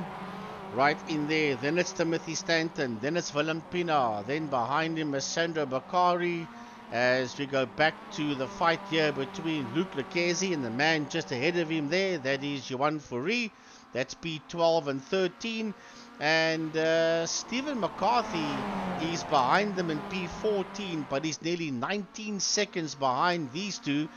right in there. Then it's Timothy Stanton. Then it's Willem Pina. Then behind him is Sandro Bakari. as we go back to the fight here between Luke Lucchese and the man just ahead of him there, that is Johan Fourie. That's P12 and 13. And Stephen McCarthy is behind them in P14, but he's nearly 19 seconds behind these two.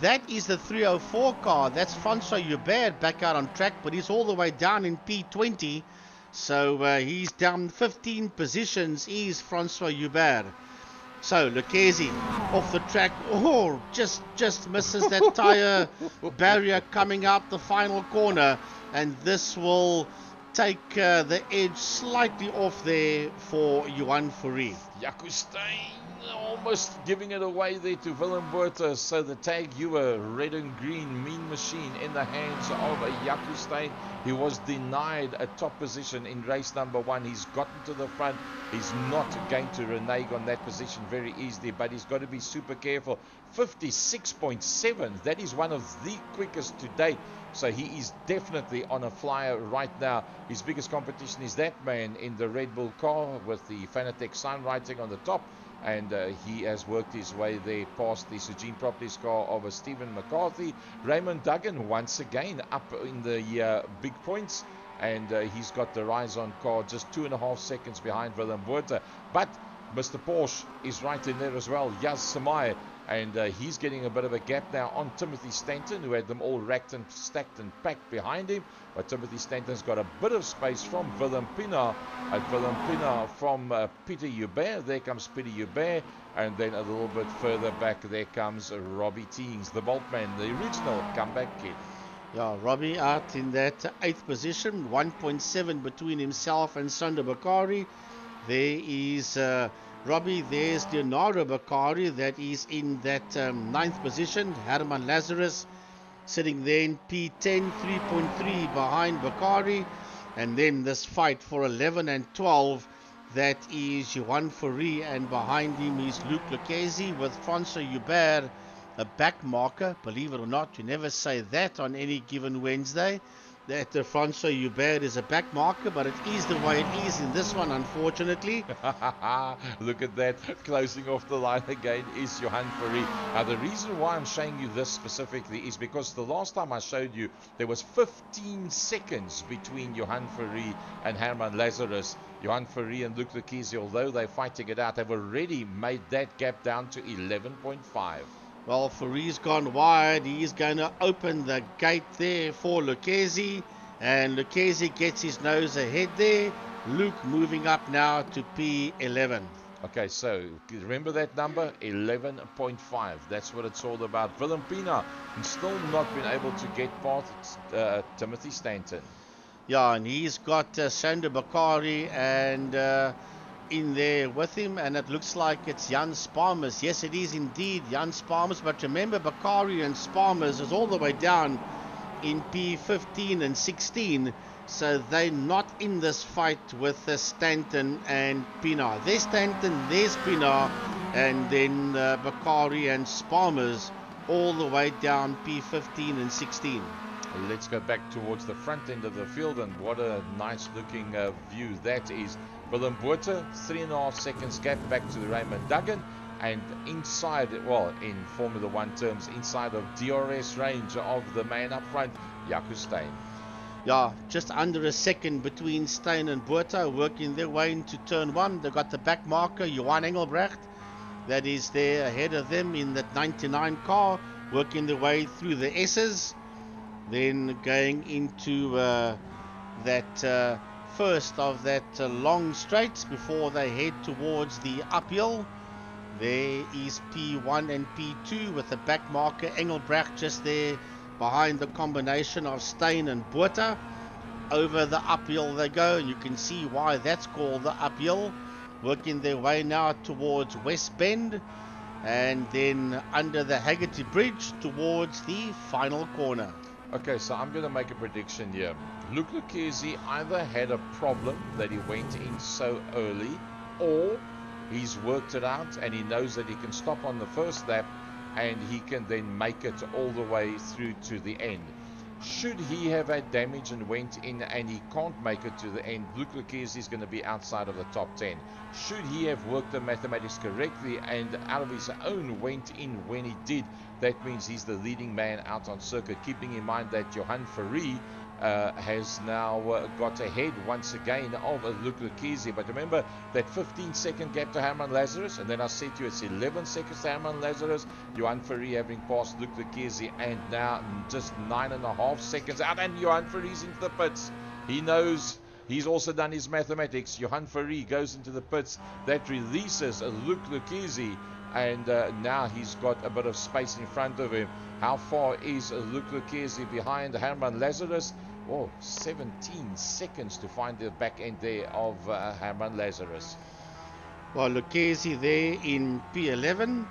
That is the 304 car. That's Francois Hubert back out on track, but he's all the way down in P20. So he's down 15 positions, is Francois Hubert. So Lucchese off the track. Oh, just misses that tire barrier coming out the final corner. And this will take the edge slightly off there for Johan Fourie. Jaco Steyn almost giving it away there to Willem Botha. So the tag, you were red and green mean machine in the hands of a Jaco Steyn. He was denied a top position in race number 1. He's gotten to the front. He's not going to renege on that position very easily, but he's got to be super careful. 56.7, that is one of the quickest to date. So he is definitely on a flyer right now. His biggest competition is that man in the Red Bull car with the Fanatec sign writing on the top. And he has worked his way there past the Sugene Properties car of a Stephen McCarthy. Raymond Duggan once again up in the big points. And he's got the Rise-On car just 2.5 seconds behind Willem Botha. But Mr. Porsche is right in there as well. Yaz Samai. And he's getting a bit of a gap now on Timothy Stanton, who had them all racked and stacked and packed behind him. But Timothy Stanton's got a bit of space from Willem Pienaar. Willem Pienaar from Peter Hubert. There comes Peter Hubert. And then a little bit further back, there comes Robbie Teens, the Boltman, the original comeback kid. Yeah, Robbie out in that 8th position, 1.7 between himself and Sander Bakari. There is Robbie, there's Leonardo Bakari, that is in that 9th position. Herman Lazarus sitting there in P10, 3.3 behind Bakari. And then this fight for 11 and 12, that is Johan Fourie, and behind him is Luke Lucchese with Francois Hubert, a back marker. Believe it or not, you never say that on any given Wednesday, that Francois Hubert is a back marker, but it is the way it is in this one, unfortunately. Look at that, closing off the line again is Johan Fourie. Now the reason why I'm showing you this specifically is because the last time I showed you, there was 15 seconds between Johan Fourie and Herman Lazarus. Johan Fourie and Luke Lucchese, although they're fighting it out, have already made that gap down to 11.5. Well, Fourie's gone wide. He's going to open the gate there for Lucchese. And Lucchese gets his nose ahead there. Luke moving up now to P11. Okay, so remember that number? 11.5. That's what it's all about. Willem Pienaar still not been able to get past Timothy Stanton. Yeah, and he's got Sander Bakari and in there with him, and it looks like it's Jan Sparmers. Yes, it is indeed Jan Sparmers, but remember Bakari and Sparmers is all the way down in P15 and 16, so they're not in this fight with Stanton and Pienaar. There's Stanton, there's Pienaar, and then Bakari and Sparmers all the way down P15 and 16. Let's go back towards the front end of the field, and what a nice looking view that is. Willem Botha, 3.5 seconds gap back to Raymond Duggan, and inside, well, in Formula 1 terms, inside of DRS range of the man up front, Jaco Steyn. Yeah, just under a second between Steyn and Botha, working their way into turn 1. They've got the back marker, Johan Engelbrecht, that is there ahead of them in that 99 car, working their way through the S's. Then going into that first of that long straight before they head towards the uphill. There is P1 and P2 with the back marker Engelbrecht just there behind the combination of Steyn and Botha. Over the uphill they go, and you can see why that's called the uphill. Working their way now towards West Bend, and then under the Haggerty Bridge towards the final corner. Okay, so I'm going to make a prediction here. Luke Lucchese either had a problem that he went in so early, or he's worked it out and he knows that he can stop on the first lap and he can then make it all the way through to the end. Should he have had damage and went in and he can't make it to the end, Luke Lucchese is going to be outside of the top 10. Should he have worked the mathematics correctly and out of his own went in when he did, that means he's the leading man out on circuit, keeping in mind that Johan Ferrari has now got ahead once again of Luke Lucchese. But remember that 15-second gap to Herman Lazarus, and then I said to you it's 11 seconds to Herman Lazarus, Johan Ferrari having passed Luke Lucchese, and now just 9.5 seconds out, and Johan Ferrari's into the pits. He knows. He's also done his mathematics. Johan Ferrari goes into the pits. That releases Luke Lucchese, and now he's got a bit of space in front of him. How far is Luke Lucchese behind Herman Lazarus? Oh, 17 seconds to find the back end there of Herman Lazarus. Well, Lucchese there in P11,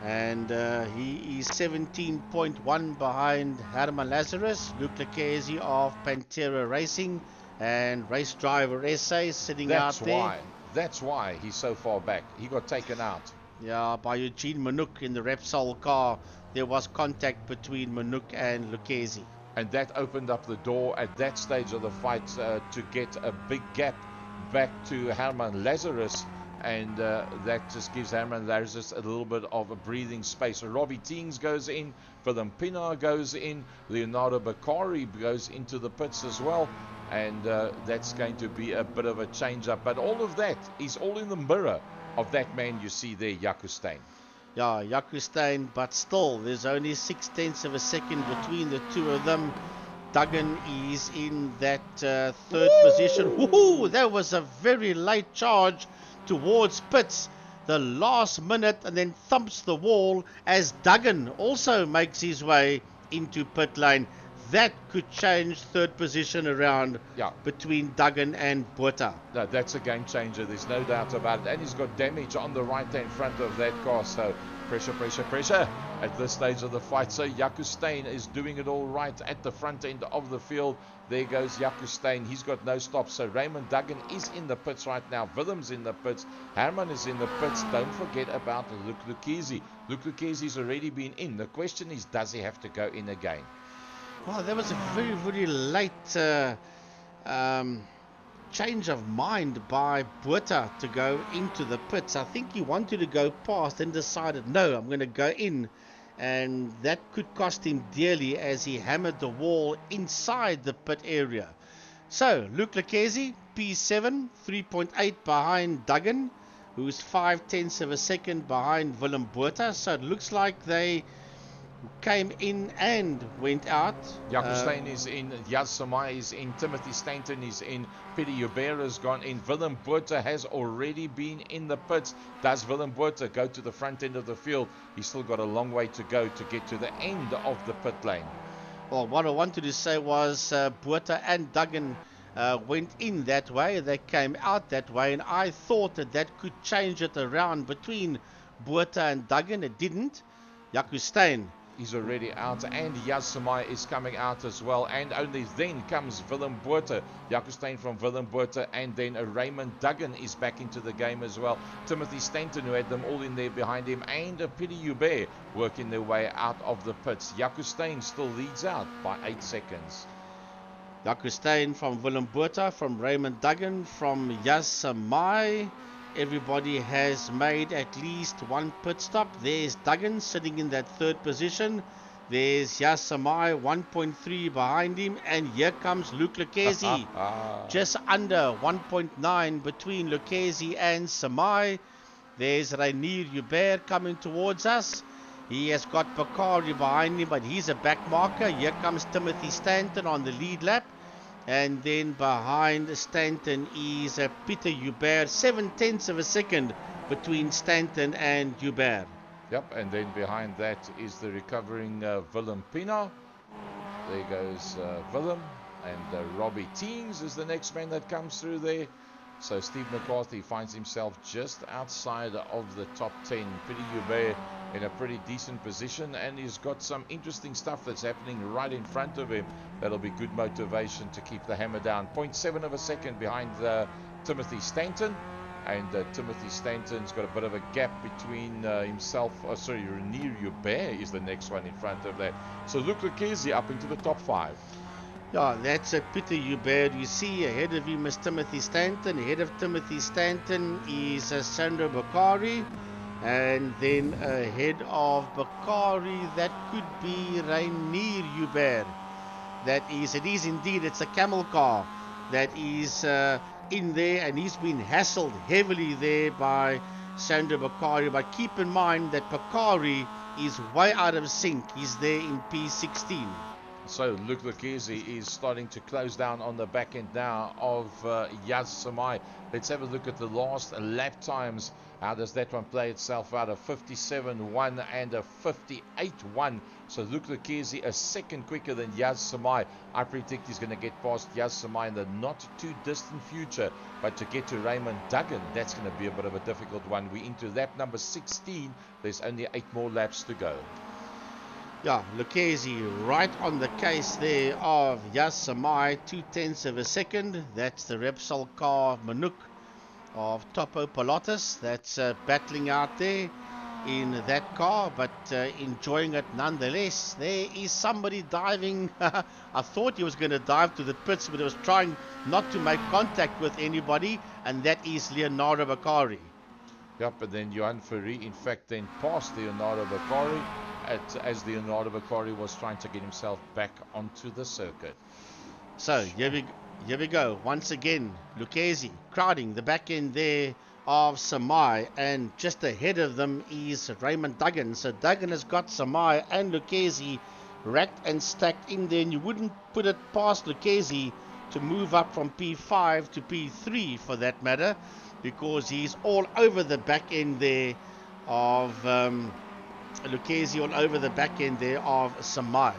and he is 17.1 behind Herman Lazarus. Luke Lucchese of Pantera Racing and Race Driver SA sitting out there. That's why he's so far back. He got taken out. Yeah, by Eugene Manouk in the Repsol car. There was contact between Manouk and Lucchese. And that opened up the door at that stage of the fight to get a big gap back to Herman Lazarus. And that just gives Herman Lazarus a little bit of a breathing space. Robbie Teens goes in, Willem Pinaar goes in, Leonardo Beccari goes into the pits as well. And that's going to be a bit of a change-up. But all of that is all in the mirror of that man you see there, Jaco Steyn. Yeah, Jaco Steyn, but still, there's only 0.6 of a second between the two of them. Duggan is in that third position. Woohoo! That was a very late charge towards pits. The last minute, and then thumps the wall as Duggan also makes his way into pit lane. That could change third position around between Duggan and Botha. No, that's a game changer. There's no doubt about it. And he's got damage on the right-hand front of that car. So pressure at this stage of the fight. So Jaco Steyn is doing it all right at the front end of the field. There goes Jaco Steyn. He's got no stops. So Raymond Duggan is in the pits right now. Willem's in the pits. Herman is in the pits. Don't forget about Luke Lucchese. Luke Lucchese's already been in. The question is, does he have to go in again? Well, that was a very, very late change of mind by Botha to go into the pits. I think he wanted to go past and decided, no, I'm going to go in. And that could cost him dearly as he hammered the wall inside the pit area. So, Luke Lucchese, P7, 3.8 behind Duggan, who's 0.5 of a second behind Willem Botha. So it looks like they came in and went out. Jaco Steyn is in, Jas Samai is in, Timothy Stanton is in, Peter Hubert has gone in, Willem Botha has already been in the pits. Does Willem Botha go to the front end of the field? He's still got a long way to go to get to the end of the pit lane. Well, what I wanted to say was Botha and Duggan went in that way, they came out that way, and I thought that could change it around between Botha and Duggan. It didn't. Jaco Steyn is already out, and Jas Samai is coming out as well, and only then comes Willem Botha. Jaco Steyn from Willem Botha, and then Raymond Duggan is back into the game as well. Timothy Stanton, who had them all in there behind him, and Peter Hubert working their way out of the pits. Jaco Steyn still leads out by 8 seconds. Jaco Steyn from Willem Botha, from Raymond Duggan, from Jas Samai. Everybody has made at least one pit stop. There's Duggan sitting in that third position. There's Jas Samai 1.3 behind him. And here comes Luke Lucchese. Just under 1.9 between Lucchese and Samai. There's Rainier Hubert coming towards us. He has got Beccari behind him, but he's a back marker. Here comes Timothy Stanton on the lead lap. And then behind Stanton is Peter Hubert. 0.7 of a second between Stanton and Hubert. Yep, and then behind that is the recovering Willem Pinaar. There goes Willem. And Robbie Teens is the next man that comes through there. So Steve McCarthy finds himself just outside of the top 10. Peter Hubert in a pretty decent position, and he's got some interesting stuff that's happening right in front of him. That'll be good motivation to keep the hammer down. 0.7 of a second behind Timothy Stanton, and Timothy Stanton's got a bit of a gap between himself. Renier Hubert is the next one in front of that. So Luke Lucchese up into the top 5. Yeah, that's Peter Hubert. You see ahead of him is Timothy Stanton. Ahead of Timothy Stanton is Sandro Bakari. And then ahead of Bakari, that could be Renier Hubert. It is indeed, it's a camel car that is in there, and he's been hassled heavily there by Sandro Bakari. But keep in mind that Bakari is way out of sync. He's there in P16. So Luke Lucchese is starting to close down on the back end now of Yaz Samai. Let's have a look at the last lap times. How does that one play itself out? A 57.1 and a 58.1. So Luke Lucchese a second quicker than Yaz Samai. I predict he's going to get past Yaz Samai in the not too distant future. But to get to Raymond Duggan, that's going to be a bit of a difficult one. We're into lap number 16. There's only 8 more laps to go. Yeah, Lucchese right on the case there of Yaz Samai, 0.2 of a second. That's the Repsol car Manuk of Topo Pilotus. That's battling out there in that car, but enjoying it nonetheless. There is somebody diving. I thought he was going to dive to the pits, but he was trying not to make contact with anybody, and that is Leonardo Bakari. Yep, but then Johan Ferry, in fact, then passed Leonardo Bakari as Leonardo Bakari was trying to get himself back onto the circuit. So here we go. Once again, Lucchese crowding the back end there of Samai, and just ahead of them is Raymond Duggan. So Duggan has got Samai and Lucchese racked and stacked in there, and you wouldn't put it past Lucchese to move up from P5 to P3 for that matter, because he's all over the back end there of Lucchese, all over the back end there of Samai.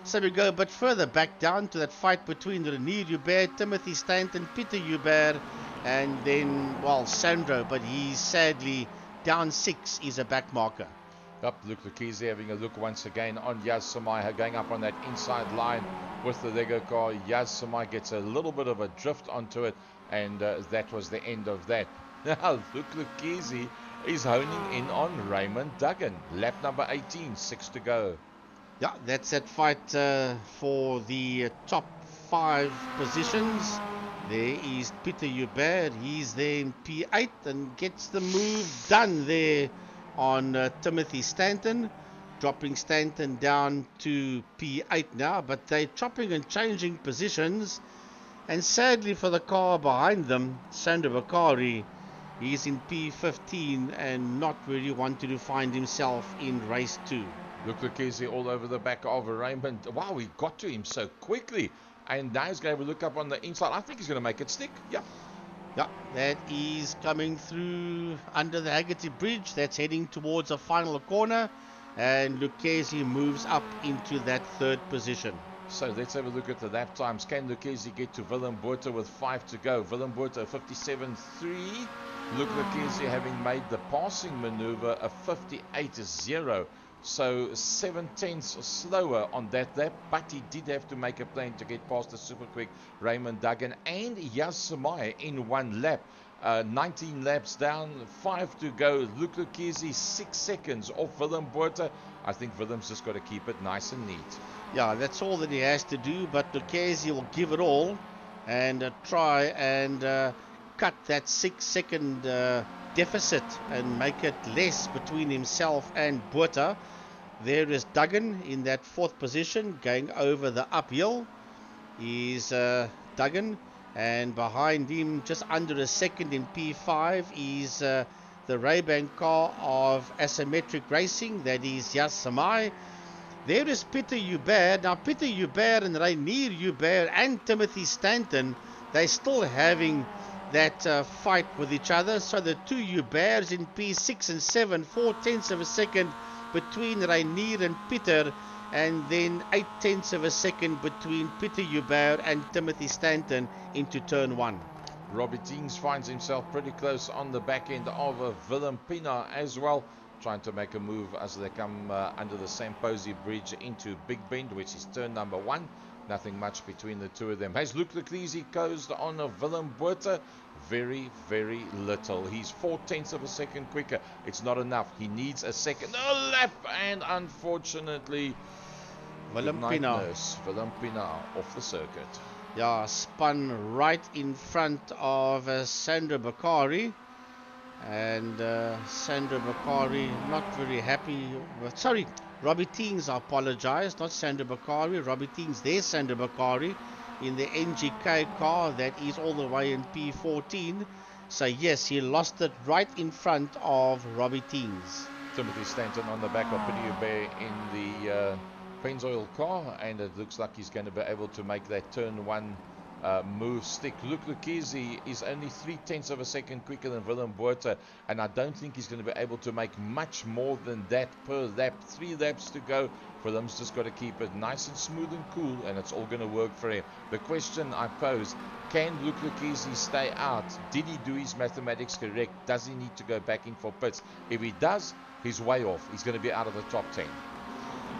So we go a bit further back down to that fight between Renier Hubert, Timothy Stanton, Peter Hubert, and then, well, Sandro, but he's sadly down 6 is a back marker. Up, Luke Lucchese having a look once again on Yaz Samai, going up on that inside line with the Lego car. Yaz Samai gets a little bit of a drift onto it, and that was the end of that. Now, Luke Lucchese is honing in on Raymond Duggan. Lap number 18, 6 to go. Yeah, that's that fight for the top 5 positions. There is Peter Hubert. He's there in P8 and gets the move done there on Timothy Stanton, dropping Stanton down to P8 now, but they're chopping and changing positions, and sadly for the car behind them, Sandro Bakari, he's in P15 and not really wanting to find himself in race 2. Luke Lucchese all over the back of Raymond. Wow, we got to him so quickly, and now he's going to look up on the inside. I think he's going to make it stick. Yeah, that is coming through under the Haggerty Bridge. That's heading towards a final corner, and Lucchese moves up into that 3rd position. So let's have a look at the lap times. Can Lucchese get to Willem Botha with 5 to go? Willem Botha 57.3. Luke Lucchese having made the passing maneuver a 58.0. So 7/10 slower on that lap, but he did have to make a plan to get past the super quick Raymond Duggan and Yaz Samai in 1 lap. 19 laps down, 5 to go. Luke Lucchese 6 seconds off Willem Botha. I think Willem's just got to keep it nice and neat. Yeah, that's all that he has to do, but Lucchese will give it all and try and cut that 6-second deficit and make it less between himself and Botha. There is Duggan in that 4th position, going over the uphill is Duggan, and behind him, just under a second in P5, is the Ray-Ban car of Asymmetric Racing, that is Yaz Samai. There is Peter Hubert. Now Peter Hubert and Renier Hubert and Timothy Stanton, they're still having that fight with each other. So the 2 Huberts in P6 and 7, 4/10 of a second between Renier and Peter, and then 8/10 of a second between Peter Hubert and Timothy Stanton into turn 1. Robbie Teens finds himself pretty close on the back end of Willem Pina as well, trying to make a move as they come under the Samposi Bridge into Big Bend, which is turn number 1. Nothing much between the two of them. Has Luke Lucchese coast on Willem Botha? Very, very little. He's 4/10 of a second quicker. It's not enough. He needs a second lap, and unfortunately, Willem good night, Pienaar. nurse. Willem Pienaar off the circuit. Yeah, spun right in front of Sandra Bakari. And Sandra Bakari not very happy with, sorry, Robbie Teens, I apologize, not Sandra Bakari, Robbie Teens. There's Sandra Bakari in the NGK car that is all the way in P14. So yes, he lost it right in front of Robbie Teens. Timothy Stanton on the back of Pidio Bear in the Pennzoil car, and it looks like he's going to be able to make that turn one move stick. Luke Lucchese is only 3/10 of a second quicker than Willem Botha, and I don't think he's going to be able to make much more than that per lap. 3 laps to go. Willem's just got to keep it nice and smooth and cool, and it's all going to work for him. The question I pose, can Luke Lucchese stay out? Did he do his mathematics correct? Does he need to go back in for pits? If he does, he's way off. He's going to be out of the top 10.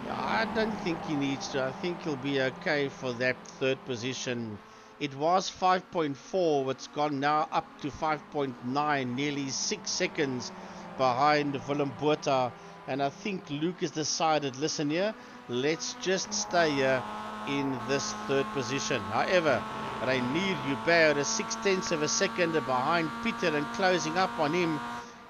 I don't think he needs to. I think he'll be okay for that third position. It was 5.4, it's gone now up to 5.9, nearly 6 seconds behind Willem Botha. And I think Luke has decided, listen here, let's just stay here in this third position. However, Rainier Hubert is 6/10 of a second behind Peter, and closing up on him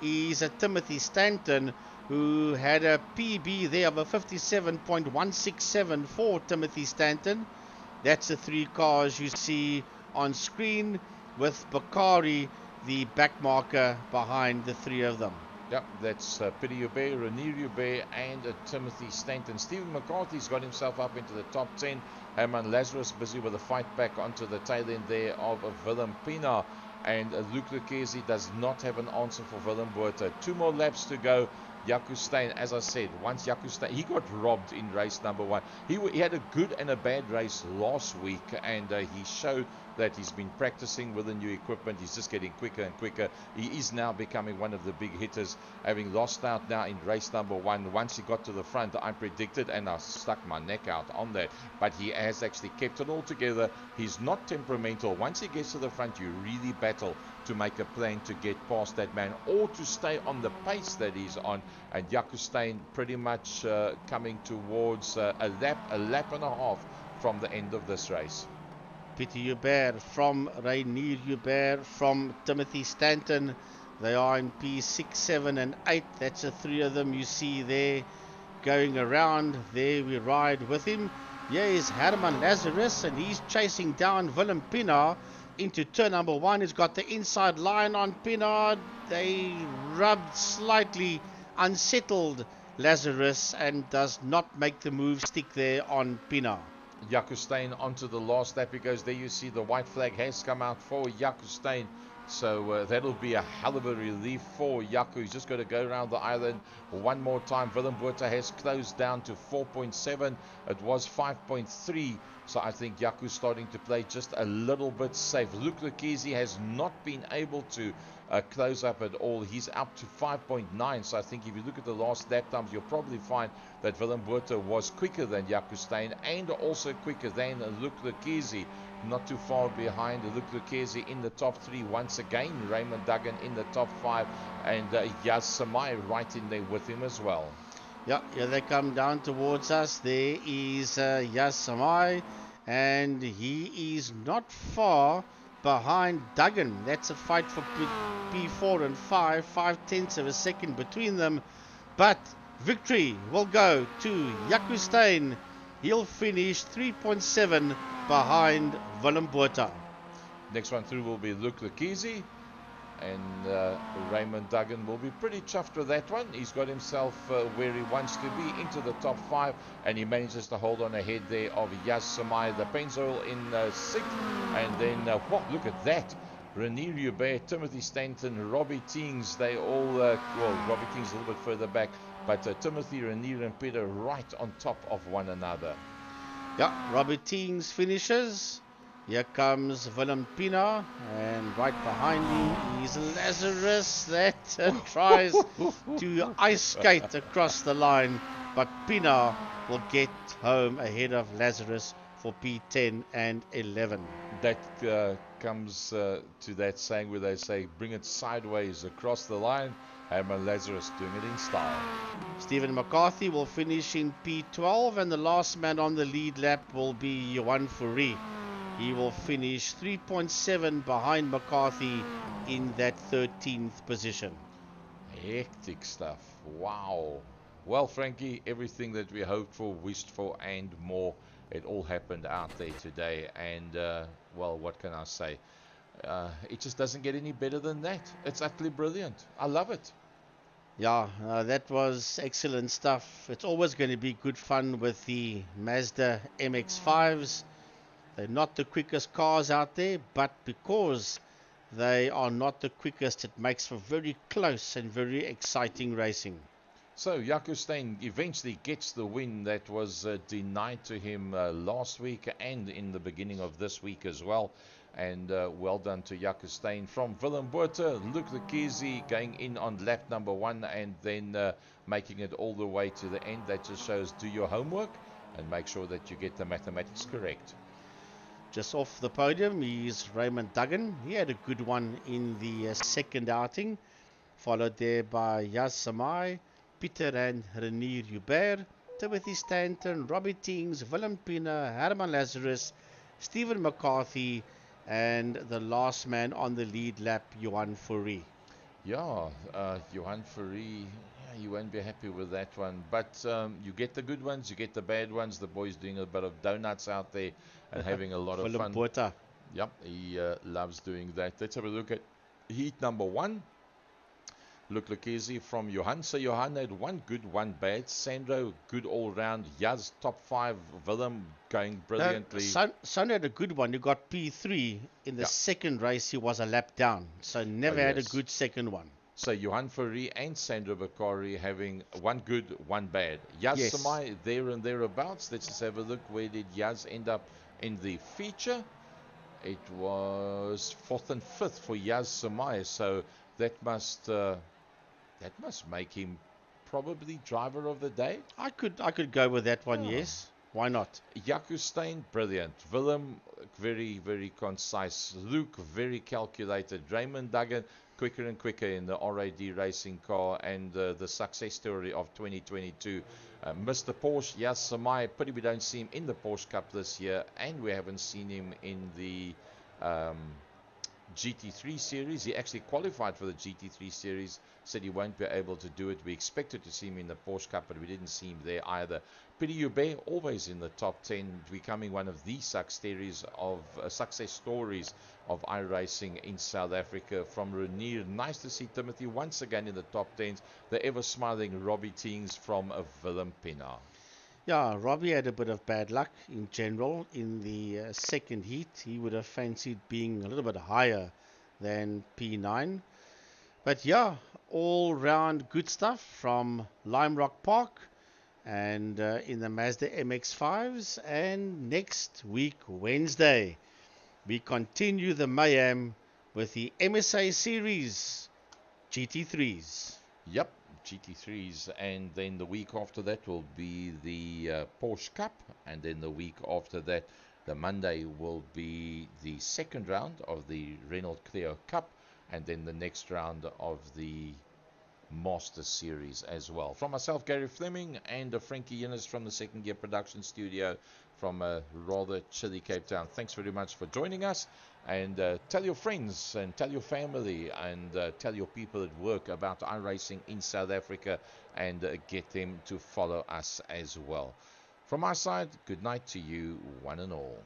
is a Timothy Stanton, who had a PB there of a 57.167 for Timothy Stanton. That's the 3 cars you see on screen, with Bakari, the back marker, behind the 3 of them. Yep, that's Pity Hubert, Rainier Hubert, and Timothy Stanton. Stephen McCarthy's got himself up into the top 10. Herman Lazarus busy with a fight back onto the tail end there of Willem Pienaar. And Luke Lucchese does not have an answer for Willem Botha. 2 more laps to go. Jaco Steyn, as I said, once Jaco Steyn, he got robbed in race number 1. He had a good and a bad race last week, and he showed that he's been practicing with the new equipment. He's just getting quicker and quicker. He is now becoming one of the big hitters, having lost out now in race number 1. Once he got to the front, I predicted, and I stuck my neck out on that, but he has actually kept it all together. He's not temperamental. Once he gets to the front, you really battle to make a plan to get past that man, or to stay on the pace that he's on. And Jaco Steyn pretty much coming towards a lap and a half from the end of this race. Pieter Hubert from Rainier Hubert from Timothy Stanton. They are in P6, 7 and 8. That's the 3 of them you see there going around. There we ride with him. Here is Herman Lazarus, and he's chasing down Willem Pienaar into turn number 1. He's got the inside line on Pienaar. They rubbed slightly, unsettled Lazarus, and does not make the move stick there on Pienaar. Jaco Steyn onto the last lap. He goes there. You see the white flag has come out for Jaco Steyn. So that'll be a hell of a relief for Jaco. He's just got to go around the island one more time. Willem Botha has closed down to 4.7. It was 5.3. So I think Jaco's starting to play just a little bit safe. Luke Lucchese has not been able to close up at all. He's up to 5.9. So I think if you look at the last lap times, you'll probably find that Willem Botha was quicker than Jaco Steyn, and also quicker than Luke Lucchese. Not too far behind. Luke Lucchese in the top 3 once again. Raymond Duggan in the top 5, and Yas Samai right in there with him as well. Yeah, here they come down towards us. There is Yas Samai, and he is not far behind Duggan. That's a fight for P4 and 5, 5/10 of a second between them. But victory will go to Jaco Steyn. He'll finish 3.7 behind Willem Botha. Next one through will be Luke Lucchese, and Raymond Duggan will be pretty chuffed with that one. He's got himself where he wants to be, into the top 5, and he manages to hold on ahead there of Yas Samai, the Pennzoil in 6th, and then look at that. Rainier Hubert, Timothy Stanton, Robbie Teens, they all, Robbie Teens a little bit further back, but Timothy, Rainier and Peter right on top of one another. Yeah, Robbie Teens finishes. Here comes Willem Pienaar, and right behind him is Lazarus that tries to ice skate across the line, but Pienaar will get home ahead of Lazarus for P10 and 11. That comes to that saying where they say, bring it sideways across the line. Herman Lazarus doing it in style. Stephen McCarthy will finish in P12, and the last man on the lead lap will be Johan Fourie. He will finish 3.7 behind McCarthy in that 13th position. Hectic stuff. Wow. Well, Frankie, everything that we hoped for, wished for, and more, it all happened out there today. And, well, what can I say? It just doesn't get any better than that. It's utterly brilliant. I love it. Yeah, that was excellent stuff. It's always going to be good fun with the MAZDA MX-5s. They're not the quickest cars out there, but because they are not the quickest, it makes for very close and very exciting racing. So Jaco Steyn eventually gets the win that was denied to him last week and in the beginning of this week as well. And well done to Jaco Steyn. From Willem Botha, Luc Lekizi going in on lap number 1 and then making it all the way to the end. That just shows do your homework and make sure that you get the mathematics correct. Just off the podium is Raymond Duggan. He had a good one in the second outing, followed there by Yas Samai, Pieter and Renier Hubert, Timothy Stanton, Robbie Tings, Willem Pina, Herman Lazarus, Stephen McCarthy, and the last man on the lead lap, Johan Fourie. Yeah, Johan Fourie, yeah, you won't be happy with that one. But you get the good ones, you get the bad ones. The boy's doing a bit of donuts out there and having a lot of fun. Botha. Yep, he loves doing that. Let's have a look at heat number 1. Luc Lekizi from Johan. So Johan had one good, one bad. Sandro, good all round. Yaz, top 5. Willem going brilliantly. Sandro had a good one. He got P3 in the second race. He was a lap down. So never had a good second one. So Johan Fourie and Sandro Bakari having one good, one bad. Yaz Samai there and thereabouts. Let's just have a look. Where did Yaz end up in the feature? It was 4th and 5th for Yaz Samai. So that must make him probably driver of the day. I could go with that one, yes. Why not? Jaco Steyn, brilliant. Willem, very, very concise. Luke, very calculated. Raymond Duggan, quicker and quicker in the RAD racing car, and the success story of 2022. Mr. Porsche, Yas Samai, pity we don't see him in the Porsche Cup this year, and we haven't seen him in the GT3 series. He actually qualified for the GT3 series, said he won't be able to do it. We expected to see him in the Porsche Cup, but we didn't see him there either. Pity Hubert, always in the top 10, becoming one of the success stories of iRacing in South Africa. From Renier, nice to see Timothy once again in the top 10s. The ever-smiling Robbie Teens from Willem Pina. Yeah, Robbie had a bit of bad luck in general in the second heat. He would have fancied being a little bit higher than P9. But yeah, all round good stuff from Lime Rock Park and in the MAZDA MX-5s. And next week, Wednesday, we continue the mayhem with the MSA Series GT3s. Yep. GT3s, and then the week after that will be the Porsche Cup, and then the week after that, the Monday, will be the second round of the Renault Clio Cup, and then the next round of the Master Series as well. From myself, Gary Fleming, and Frankie Innes from the Second Gear Production Studio from a rather chilly Cape Town. Thanks very much for joining us, and tell your friends and tell your family and tell your people at work about iRacing in South Africa, and get them to follow us as well. From my side, good night to you, one and all.